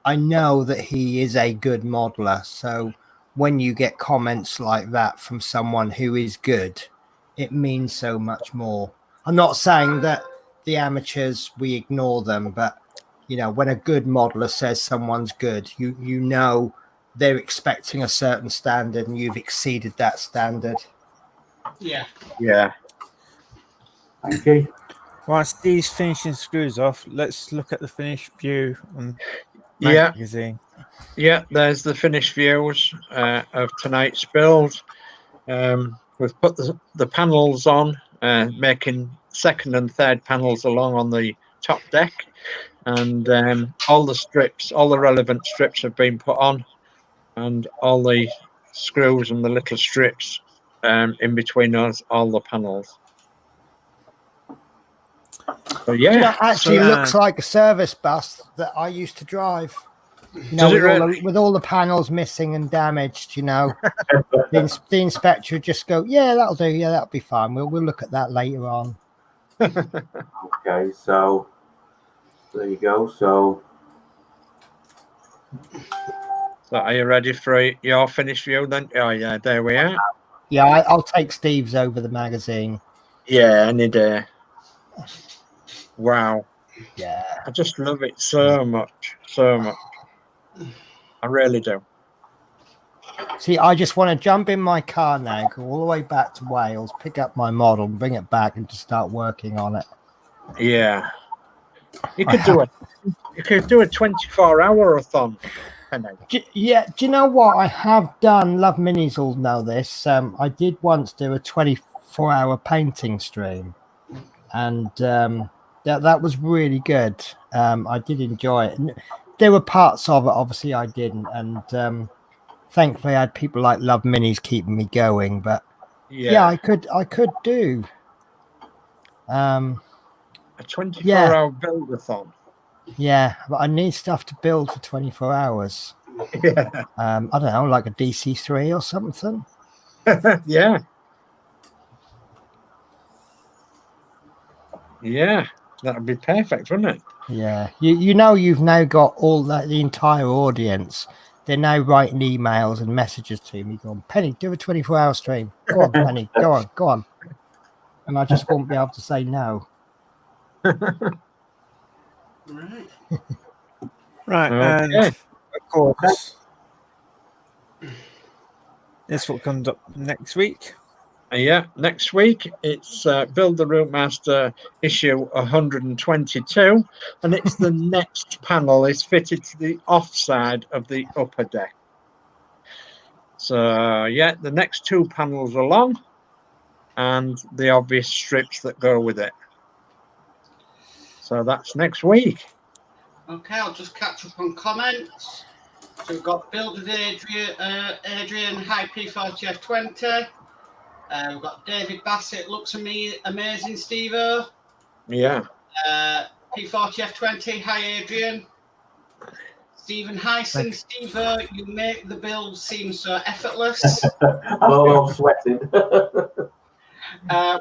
I know that he is a good modeler. So when you get comments like that from someone who is good, it means so much more. I'm not saying that the amateurs, we ignore them, but you know, when a good modeler says someone's good, you know they're expecting a certain standard and you've exceeded that standard. Yeah. Yeah. Thank you. While Steve's finishing screws off, let's look at the finished view on Yeah. magazine. Yeah. There's the finished views of tonight's build. We've put the panels on, making second and third panels along on the top deck, and all the strips, all the relevant strips have been put on, and all the screws and the little strips in between us, all the panels. So yeah, That actually so- looks like a service bus that I used to drive. You know, Does it really? with all the panels missing and damaged, you know, the inspector would just go, "Yeah, that'll do. Yeah, that'll be fine. We'll look at that later on." Okay, so there you go. So are you ready for your finished view then? Oh yeah, there we are. Yeah, I'll take Steve's over the magazine. Yeah, any day. Wow, Yeah. I just love it so much, so much. I really do. See, I just want to jump in my car now, go all the way back to Wales, pick up my model, and bring it back, and just start working on it. Yeah, you could do it. You could do a 24-hour-a-thon. Do you know what I have done? Love Minis all know this. I did once do a 24-hour painting stream, and that was really good. I did enjoy it. And there were parts of it, obviously, I didn't, and thankfully, I had people like Love Minis keeping me going. But yeah, I could do a 24-hour build-a-thon. Yeah, but I need stuff to build for 24 hours. Yeah. I don't know, like a DC3 or something. Yeah. Yeah, that would be perfect, wouldn't it? Yeah. You know, you've now got all that, the entire audience. They're now writing emails and messages to me going, "Penny, do a 24-hour stream. Go on, Penny. Go on. And I just won't be able to say no. Right. Right, Okay. and of course, this what comes up next week. Yeah, next week it's Build the Routemaster issue 122, and it's the next panel is fitted to the offside of the upper deck. So yeah, the next two panels along, and the obvious strips that go with it. So that's next week. Okay, I'll just catch up on comments. So we've got Build with Adrian, High P40F20. We've got David Bassett, looks amazing, Steve-O. Yeah. P40F20, hi Adrian. Stephen Hyson, Steve-O, you make the build seem so effortless. I'm all sweating.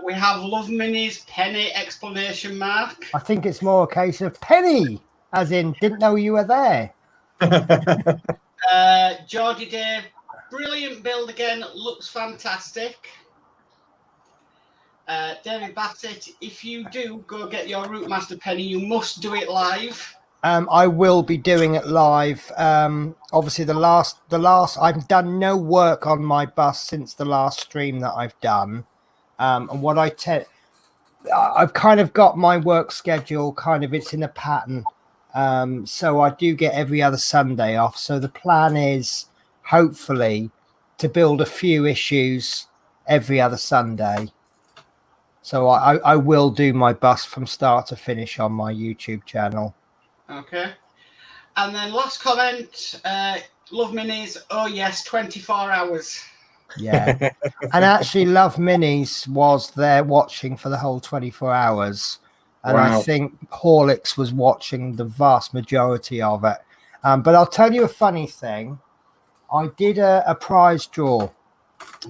We have Love Minis, Penny, exclamation mark. I think it's more a case of Penny, as in, didn't know you were there. Geordie Dave, brilliant build again, looks fantastic. David Bassett, if you do go get your Routemaster Penny, you must do it live. I will be doing it live. Obviously, the last I've done no work on my bus since the last stream that I've done. And what I've kind of got my work schedule it's in a pattern. So I do get every other Sunday off. So the plan is hopefully to build a few issues every other Sunday. So I will do my bus from start to finish on my YouTube channel. Okay. And then last comment, Love Minis, oh yes, 24 hours. Yeah. And actually, Love Minis was there watching for the whole 24 hours. And I Wow. think Horlicks was watching the vast majority of it. But I'll tell you a funny thing. I did a prize draw.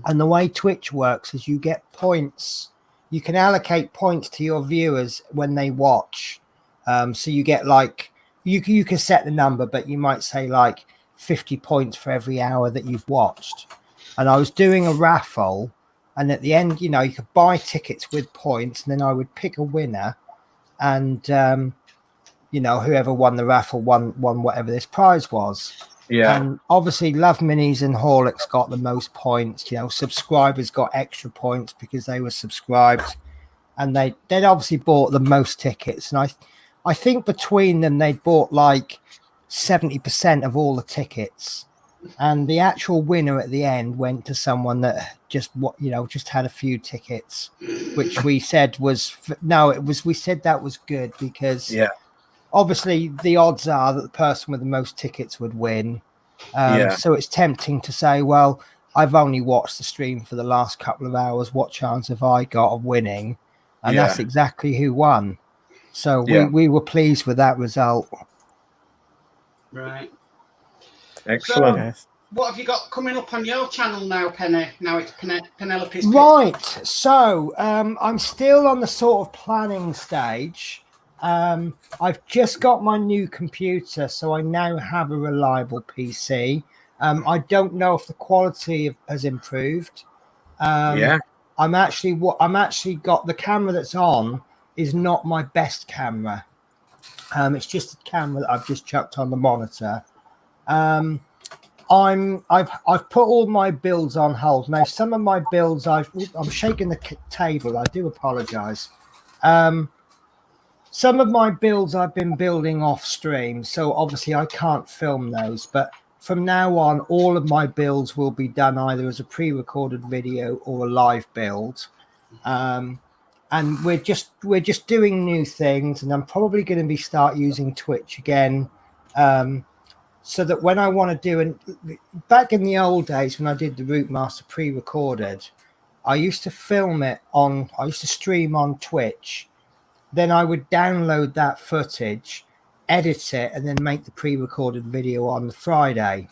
And the way Twitch works is you get points. You can allocate points to your viewers when they watch. So you get like, you can set the number, but you might say like 50 points for every hour that you've watched. And I was doing a raffle, and at the end, you know, you could buy tickets with points, and then I would pick a winner, and you know, whoever won the raffle won whatever this prize was. Yeah. And obviously, Love Minis and Horlicks got the most points. You know, subscribers got extra points because they were subscribed, and they'd obviously bought the most tickets. And I think between them they bought like 70% of all the tickets. And the actual winner at the end went to someone that just had a few tickets, which we said was we said that was good because obviously the odds are that the person with the most tickets would win. So it's tempting to say, well, I've only watched the stream for the last couple of hours. What chance have I got of winning? And that's exactly who won. So we were pleased with that result. Right. Excellent. Yes. What have you got coming up on your channel now, Penny? Now it's Penelope's. Right. So I'm still on the sort of planning stage. I've just got my new computer, so I now have a reliable PC. I don't know if the quality has improved. I'm actually got the camera that's on is not my best camera. It's just a camera that I've just chucked on the monitor. I've put all my builds on hold now. Some of my builds I'm shaking the table. I do apologize. Some of my builds I've been building off stream, so obviously I can't film those. But from now on, all of my builds will be done either as a pre-recorded video or a live build. And we're just doing new things, and I'm probably going to start using Twitch again. So that when I want to do back in the old days when I did the Routemaster pre-recorded, I used to stream on Twitch. Then I would download that footage, edit it, and then make the pre-recorded video on the Friday.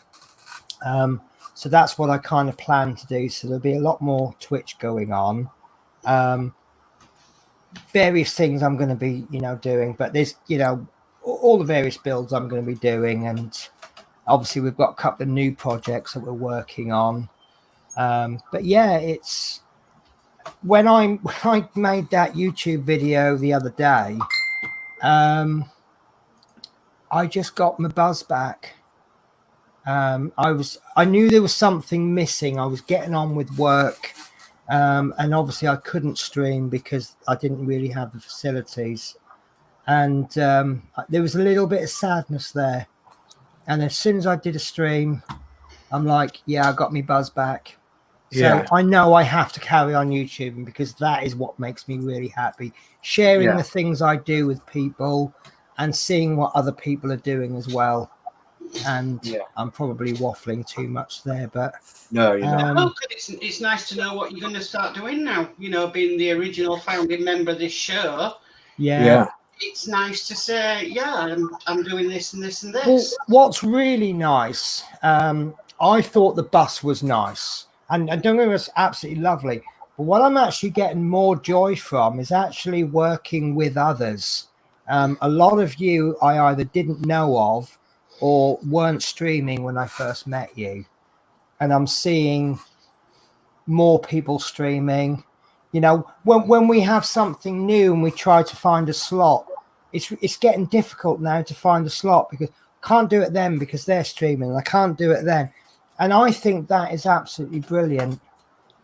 So that's what I kind of plan to do. So there'll be a lot more Twitch going on. Various things I'm going to be, doing, but there's, all the various builds I'm going to be doing, and obviously we've got a couple of new projects that we're working on. But yeah, it's when I made that YouTube video the other day, I just got my buzz back. I knew there was something missing. I was getting on with work, and obviously I couldn't stream because I didn't really have the facilities, and there was a little bit of sadness there. And as soon as I did a stream, I'm like, yeah, I got me buzz back. So I know I have to carry on YouTube because that is what makes me really happy. Sharing the things I do with people and seeing what other people are doing as well. And I'm probably waffling too much there, but no, you're not. It's nice to know what you're going to start doing now. Being the original founding member of this show. Yeah. It's nice to say, I'm doing this and this and this. Well, what's really nice, I thought the bus was nice. And don't get me wrong, it was absolutely lovely. But what I'm actually getting more joy from is actually working with others. A lot of you I either didn't know of or weren't streaming when I first met you. And I'm seeing more people streaming. When we have something new and we try to find a slot, it's getting difficult now to find a slot because I can't do it then because they're streaming and I can't do it then. And I think that is absolutely brilliant.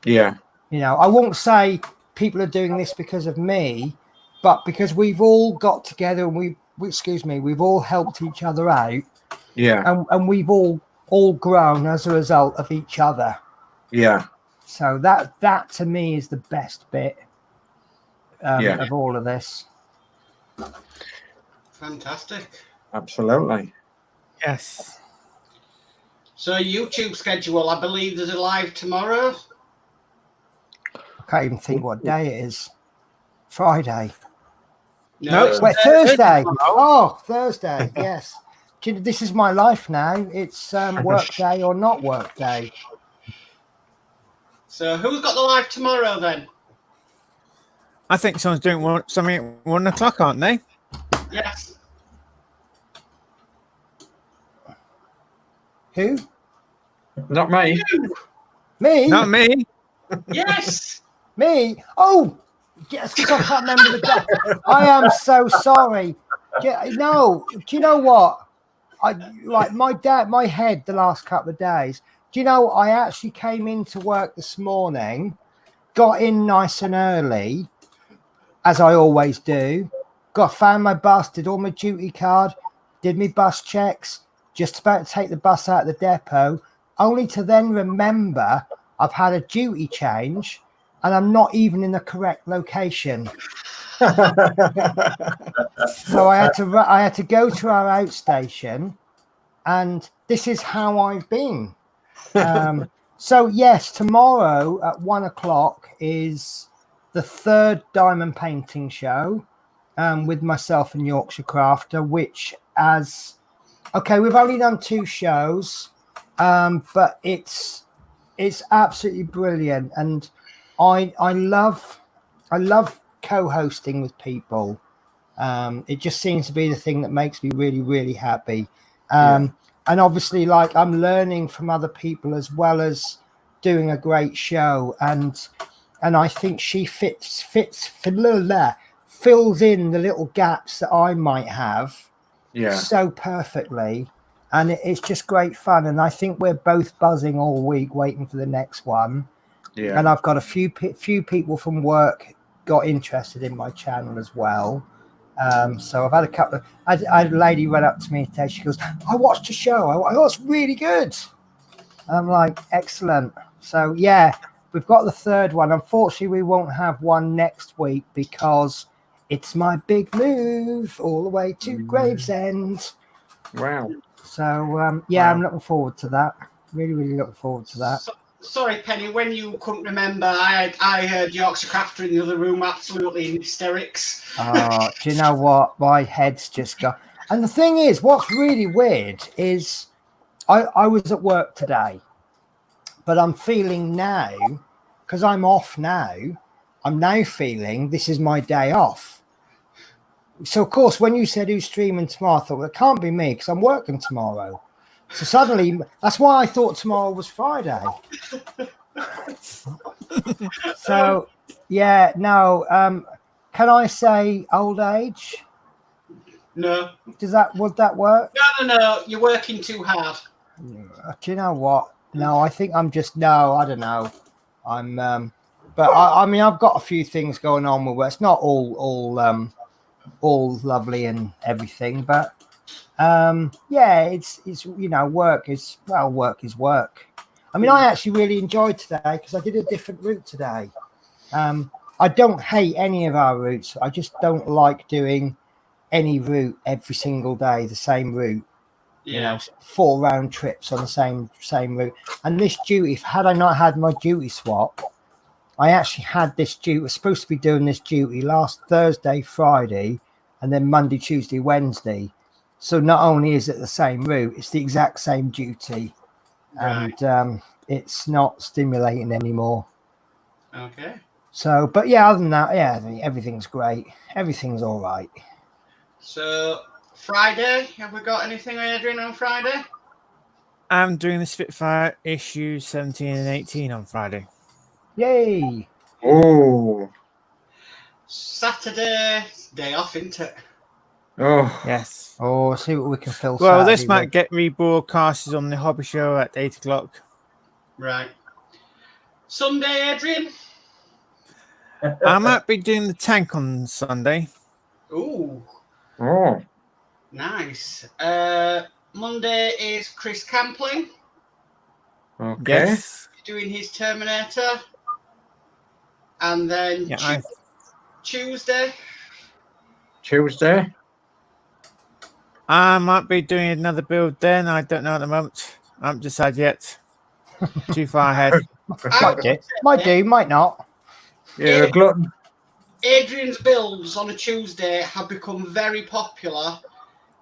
Yeah. I won't say people are doing this because of me, but because we've all got together and we've all helped each other out. Yeah. And we've all grown as a result of each other. Yeah. So that to me is the best bit of all of this. Fantastic. Absolutely. Yes. So YouTube schedule, I believe there's a live tomorrow. I can't even think what day it is. Friday. No, No. it's Wait, Thursday. Thursday. tomorrow. Oh, Thursday. Yes. Do you know, this is my life now. It's work day or not work day. So who's got the live tomorrow then? I think someone's doing something at 1 o'clock, aren't they? Yes. Who? Not me. Me? Not me. Yes. Me? Oh, yes, because I can't remember the day. I am so sorry. No, do you know what? I like my head the last couple of days. Do you know I actually came into work this morning, got in nice and early, as I always do. Found my bus, did all my duty card, did my bus checks, just about to take the bus out of the depot, only to then remember I've had a duty change and I'm not even in the correct location. So I had to go to our outstation, and this is how I've been. So yes, tomorrow at 1 o'clock is the third diamond painting show with myself and Yorkshire Crafter, which we've only done 2 shows, but it's absolutely brilliant, and I love co-hosting with people. It just seems to be the thing that makes me really, really happy. And obviously, like, I'm learning from other people as well as doing a great show, and I think she fills in the little gaps that I might have so perfectly, and it's just great fun. And I think we're both buzzing all week waiting for the next one. And I've got a few people from work got interested in my channel as well. So I've had a couple of. I had a lady run up to me today. She goes, "I watched the show. I thought it's really good." And I'm like, "Excellent." So yeah, we've got the third one. Unfortunately, we won't have one next week because it's my big move all the way to Gravesend. Wow. So I'm looking forward to that. Really, really looking forward to that. Sorry, Penny, when you couldn't remember, I heard Yorkshire Crafter in the other room absolutely in hysterics. Oh, do you know what? My head's just gone. And the thing is, what's really weird is I was at work today, but I'm feeling now, because I'm off now, I'm now feeling this is my day off. So, of course, when you said who's streaming tomorrow, I thought, well, it can't be me because I'm working tomorrow. So suddenly, that's why I thought tomorrow was Friday. So, yeah, no. Can I say old age? No. Would that work? No. You're working too hard. Do you know what? No, I think I'm just I don't know. But I mean, I've got a few things going on with work. It's not all lovely and everything, but it's work is work. I mean, I actually really enjoyed today because I did a different route today. I don't hate any of our routes. I just don't like doing any route every single day, the same route. Yeah. 4 round trips on the same route. And this duty, had I not had my duty swap, I actually had this duty. I was supposed to be doing this duty last Thursday, Friday, and then Monday, Tuesday, Wednesday. So not only is it the same route, it's the exact same duty. Right. And it's not stimulating anymore. Okay. So, but yeah, other than that, I think everything's great. Everything's all right. So, Friday, have we got anything, Adrian, on Friday? I'm doing the Spitfire issue 17 and 18 on Friday. Yay! Oh. Saturday, day off, isn't it? Oh. Yes. Oh, see what we can fill. Well, Saturday this might with. get rebroadcasted on the Hobby Show at 8 o'clock. Right. Sunday, Adrian? I might be doing the tank on Sunday. Ooh, Oh. nice. Monday is Chris Campling Okay. Yes. doing his Terminator. And then Tuesday. Tuesday. I might be doing another build then. I don't know at the moment. I haven't decided yet. Too far ahead. Might do, might not. You're a glutton. Adrian's builds on a Tuesday have become very popular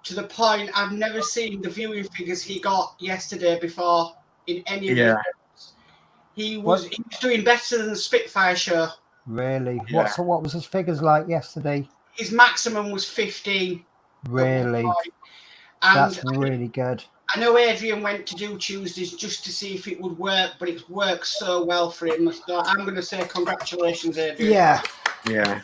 to the point I've never seen the viewing figures he got yesterday before in any of his builds. He was doing better than the Spitfire show. Really? Yeah. What was his figures like yesterday? His maximum was 15. Really? And That's really good. I know Adrian went to do Tuesdays just to see if it would work, but it's worked so well for him. So I'm going to say congratulations, Adrian. Yeah. Yeah.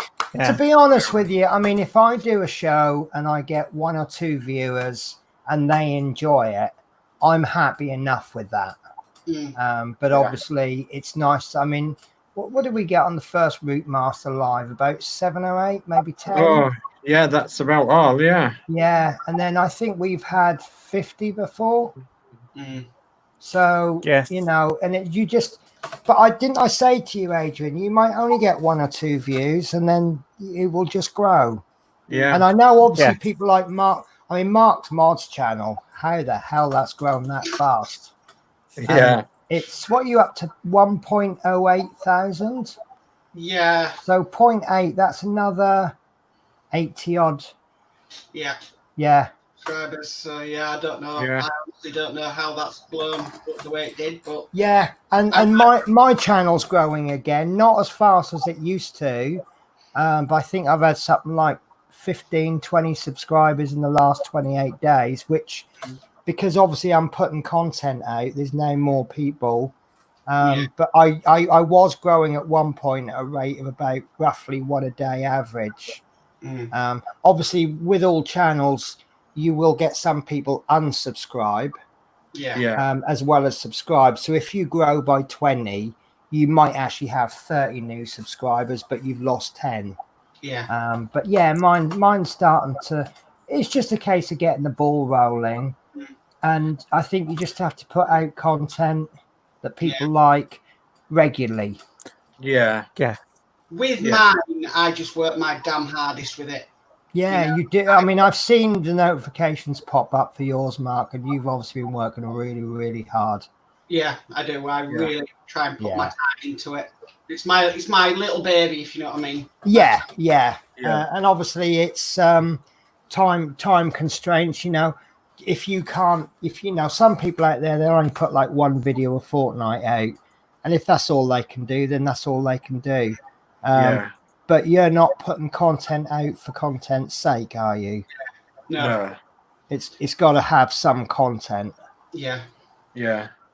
To be honest with you, I mean, if I do a show and I get 1 or 2 viewers and they enjoy it, I'm happy enough with that. But obviously, it's nice. I mean, what did we get on the first Routemaster live? About 7 or 8, maybe 10? Oh, yeah, that's about all, yeah. Yeah, and then I think we've had 50 before. So, Yes. you know, and but I say to you, Adrian, you might only get 1 or 2 views and then it will just grow. Yeah. And I know obviously Yeah. people like Marks Modz channel, how the hell that's grown that fast. Yeah. It's what, you up to 1.08 thousand? Yeah. So 0.8, that's another 80 odd. Yeah. Yeah. Subscribers. So yeah, I don't know. Yeah. I honestly don't know how that's blown up the way it did, but Yeah, and my channel's growing again, not as fast as it used to, but I think I've had something like 15, 20 subscribers in the last 28 days, which, because obviously I'm putting content out, there's now more people. But I was growing at one point at a rate of about roughly 1 a day average. Obviously, with all channels, you will get some people unsubscribe. As well as subscribe. So if you grow by 20, you might actually have 30 new subscribers, but you've lost 10. But yeah, mine's starting to. It's just a case of getting the ball rolling, and I think you just have to put out content that people like regularly. Yeah. with mine, I just work my damn hardest with it. Yeah, you do. I mean, I've seen the notifications pop up for yours, Mark, and you've obviously been working really, really hard. Yeah, I do. I really try and put my time into it. It's my little baby, if you know what I mean. Yeah. And obviously it's time constraints. You know, if some people out there, they only put like one video a fortnight out, and if that's all they can do, then that's all they can do. But you're not putting content out for content's sake, are you? No. It's got to have some content. Yeah.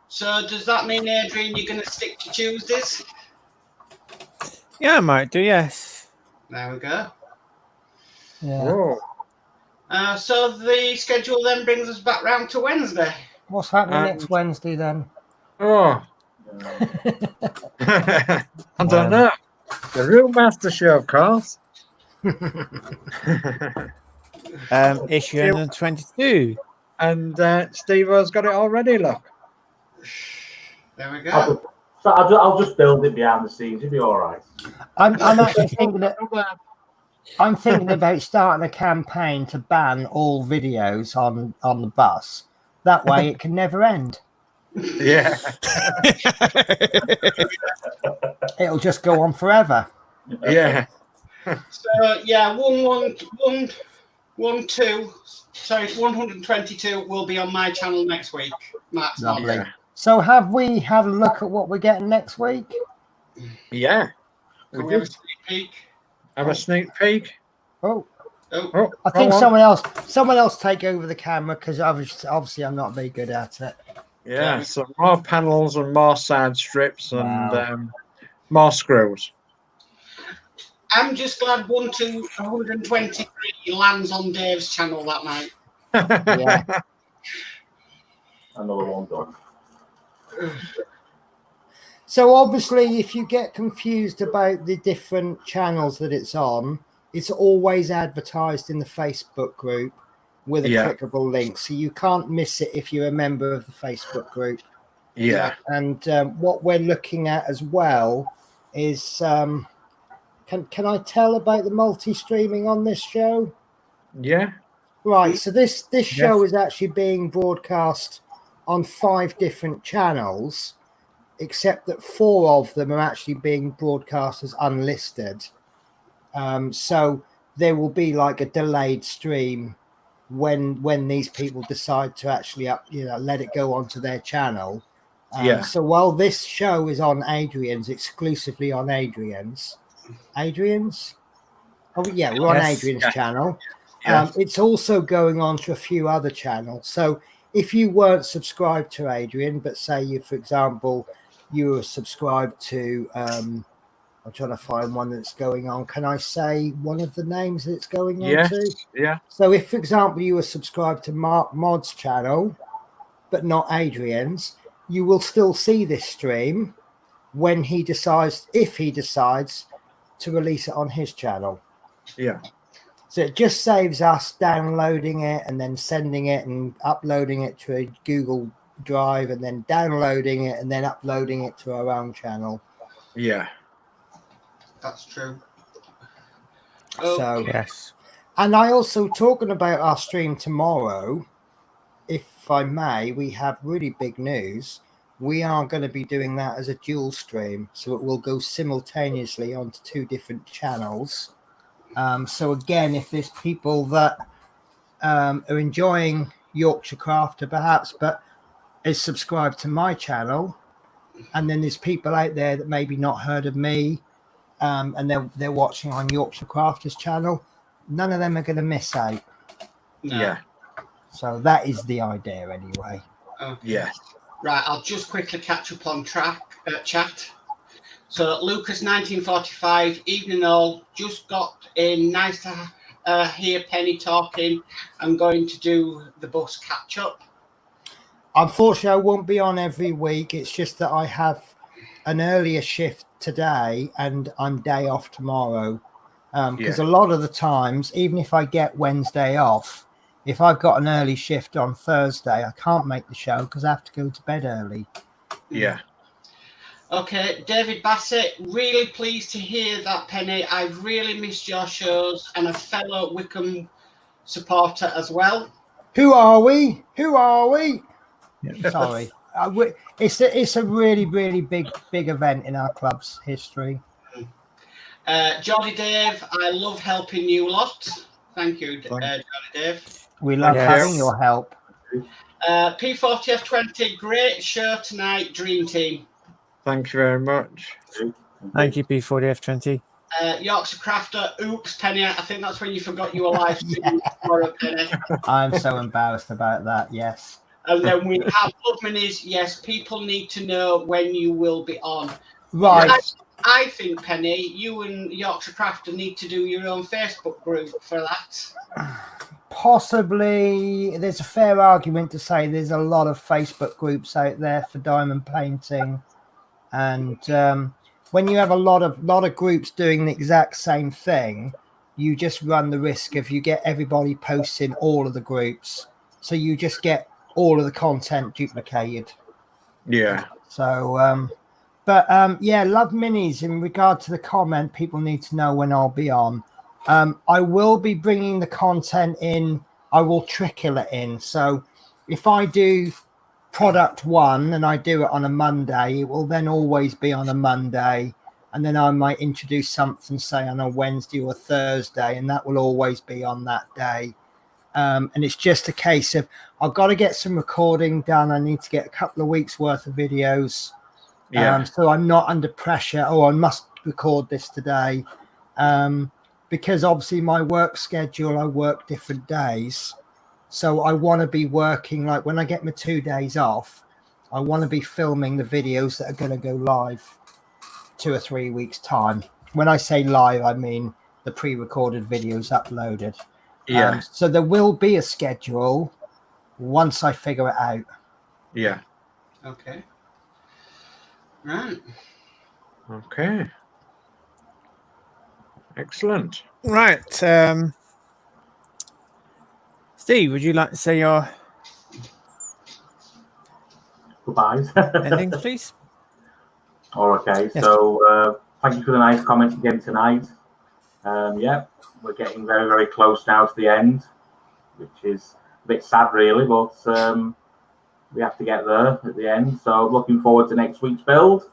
So does that mean, Adrian, you're going to stick to Tuesdays? Yeah, I might do, yes. There we go. Yeah. So the schedule then brings us back round to Wednesday. What's happening next Wednesday then? I don't know. The Routemasters show, of course. Issue 122. And Steve-O's got it already, look. There we go. I'll just build it behind the scenes. You'll be all right. I'm actually thinking that I'm thinking about starting a campaign to ban all videos on the bus. That way, it can never end. Yeah. It'll just go on forever. Yeah. So yeah, 122 will be on my channel next week. Marks Modz. Lovely. So have we had a look at what we're getting next week? Yeah. Can we have a sneak peek? Have a sneak peek? Oh, Oh, I think someone else take over the camera, because obviously I'm not very good at it. Yeah, so more panels and more side strips and more screws. I'm just glad 123 lands on Dave's channel that night. Yeah. Another one done. So obviously, if you get confused about the different channels that it's on, it's always advertised in the Facebook group with a clickable link, so you can't miss it if you're a member of the Facebook group. Yeah. And what we're looking at as well is, can I tell about the multi-streaming on this show? Yeah. Right. So this show is actually being broadcast on 5 different channels, except that 4 of them are actually being broadcast as unlisted. So there will be like a delayed stream when these people decide to actually let it go onto their channel. So while this show is on Adrian's, exclusively on Adrian's, oh yeah, we're on Adrian's channel. It's also going on to a few other channels. So if you weren't subscribed to Adrian, but say you, for example, you were subscribed to, I'm trying to find one that's going on. Can I say one of the names that it's going on to? Yeah. So if, for example, you were subscribed to Marks Modz channel, but not Adrian's, you will still see this stream when he decides, if he decides to release it on his channel. Yeah. So it just saves us downloading it and then sending it and uploading it to a Google Drive and then downloading it and then uploading it to our own channel. Yeah. That's true. So Yes. And I also, talking about our stream tomorrow, if I may, we have really big news. We are going to be doing that as a dual stream, so it will go simultaneously onto 2 different channels. So again, if there's people that are enjoying Yorkshire Crafter perhaps, but is subscribed to my channel, and then there's people out there that maybe not heard of me, and they're watching on Yorkshire Crafter's channel, none of them are going to miss out. No. Yeah. So that is the idea anyway. Okay. Yeah. Right, I'll just quickly catch up on chat. So Lucas 1945, evening all, just got in, nice to hear Penny talking. I'm going to do the bus catch up. Unfortunately, I won't be on every week. It's just that I have an earlier shift today and I'm day off tomorrow. Because a lot of the times, even if I get Wednesday off, if I've got an early shift on Thursday, I can't make the show because I have to go to bed early. Yeah. Okay, David Bassett, really pleased to hear that, Penny. I've really missed your shows, and a fellow Wickham supporter as well. Who are we? Who are we? Yeah. Sorry. It's a really, really big event in our club's history. Jolly Dave, I love helping you lot. Thank you, Jolly Dave. We love Yes. having your help. P40F20, great show tonight, Dream Team. Thank you very much. Thank you, P40F20. Yorkshire Crafter, oops, Penny, I think that's when you forgot you were live streaming tomorrow, Penny. I'm so embarrassed about that, yes. And then we have Blood Minis, yes, people need to know when you will be on. Right. I think, Penny, you and Yorkshire Crafter need to do your own Facebook group for that. Possibly. There's a fair argument to say there's a lot of Facebook groups out there for diamond painting. And when you have a lot of groups doing the exact same thing, you just run the risk of you get everybody posting all of the groups. So you just get all of the content duplicated. Yeah. So, yeah, love minis. In regard to the comment, people need to know when I'll be on. I will be bringing the content in. I will trickle it in. So if I do product 1 and I do it on a Monday, it will then always be on a Monday. And then I might introduce something, say, on a Wednesday or Thursday, and that will always be on that day. And it's just a case of I've got to get some recording done. I need to get a couple of weeks worth of videos. Yeah. So I'm not under pressure. Oh, I must record this today. Because obviously my work schedule, I work different days. So I want to be working, like when I get my 2 days off, I want to be filming the videos that are going to go live 2 or 3 weeks time. When I say live, I mean the pre-recorded videos uploaded. Yeah. So there will be a schedule once I figure it out. Yeah. Okay. Right. Okay. Excellent. Right. Steve, would you like to say your Goodbyes. ending, please? Okay, Yes. so thank you for the nice comments again tonight. Yeah, we're getting very, very close now to the end, which is a bit sad, really. But we have to get there at the end. So looking forward to next week's build,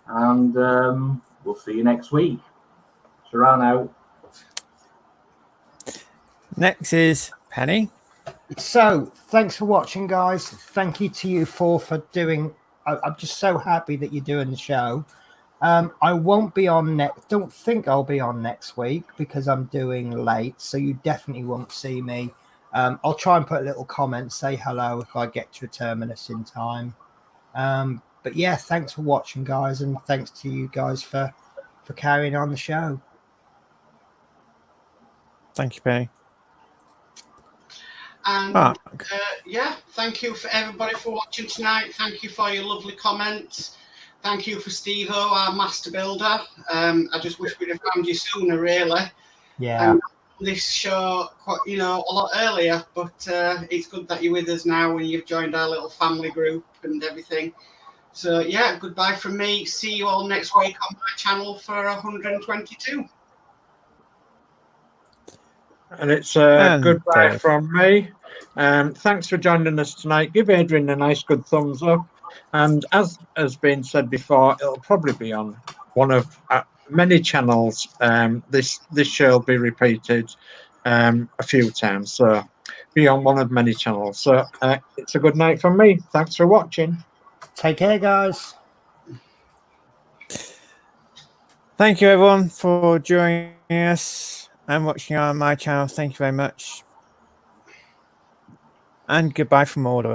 and we'll see you next week. Sharon out. Next is Penny. So thanks for watching, guys. Thank you to you four for doing. I'm just so happy that you're doing the show. I won't be on next. Don't think I'll be on next week because I'm doing late, so you definitely won't see me. I'll try and put a little comment, say hello if I get to a terminus in time. But yeah, thanks for watching, guys, and thanks to you guys for carrying on the show. Thank you, Penny. And Mark. yeah, thank you for everybody for watching tonight. Thank you for your lovely comments. Thank you for Steve-O, our master builder. I just wish we'd have found you sooner, really. Yeah. And this show, a lot earlier, but it's good that you're with us now and you've joined our little family group and everything. So yeah, goodbye from me. See you all next week on my channel for 122. And it's a And goodbye Dave. from me. Thanks for joining us tonight. Give Adrian a nice good thumbs up. And as has been said before, it'll probably be on one of many channels. This show will be repeated a few times. So be on one of many channels. So it's a good night from me. Thanks for watching. Take care, guys. Thank you, everyone, for joining us and watching on my channel. Thank you very much. And goodbye from all of us.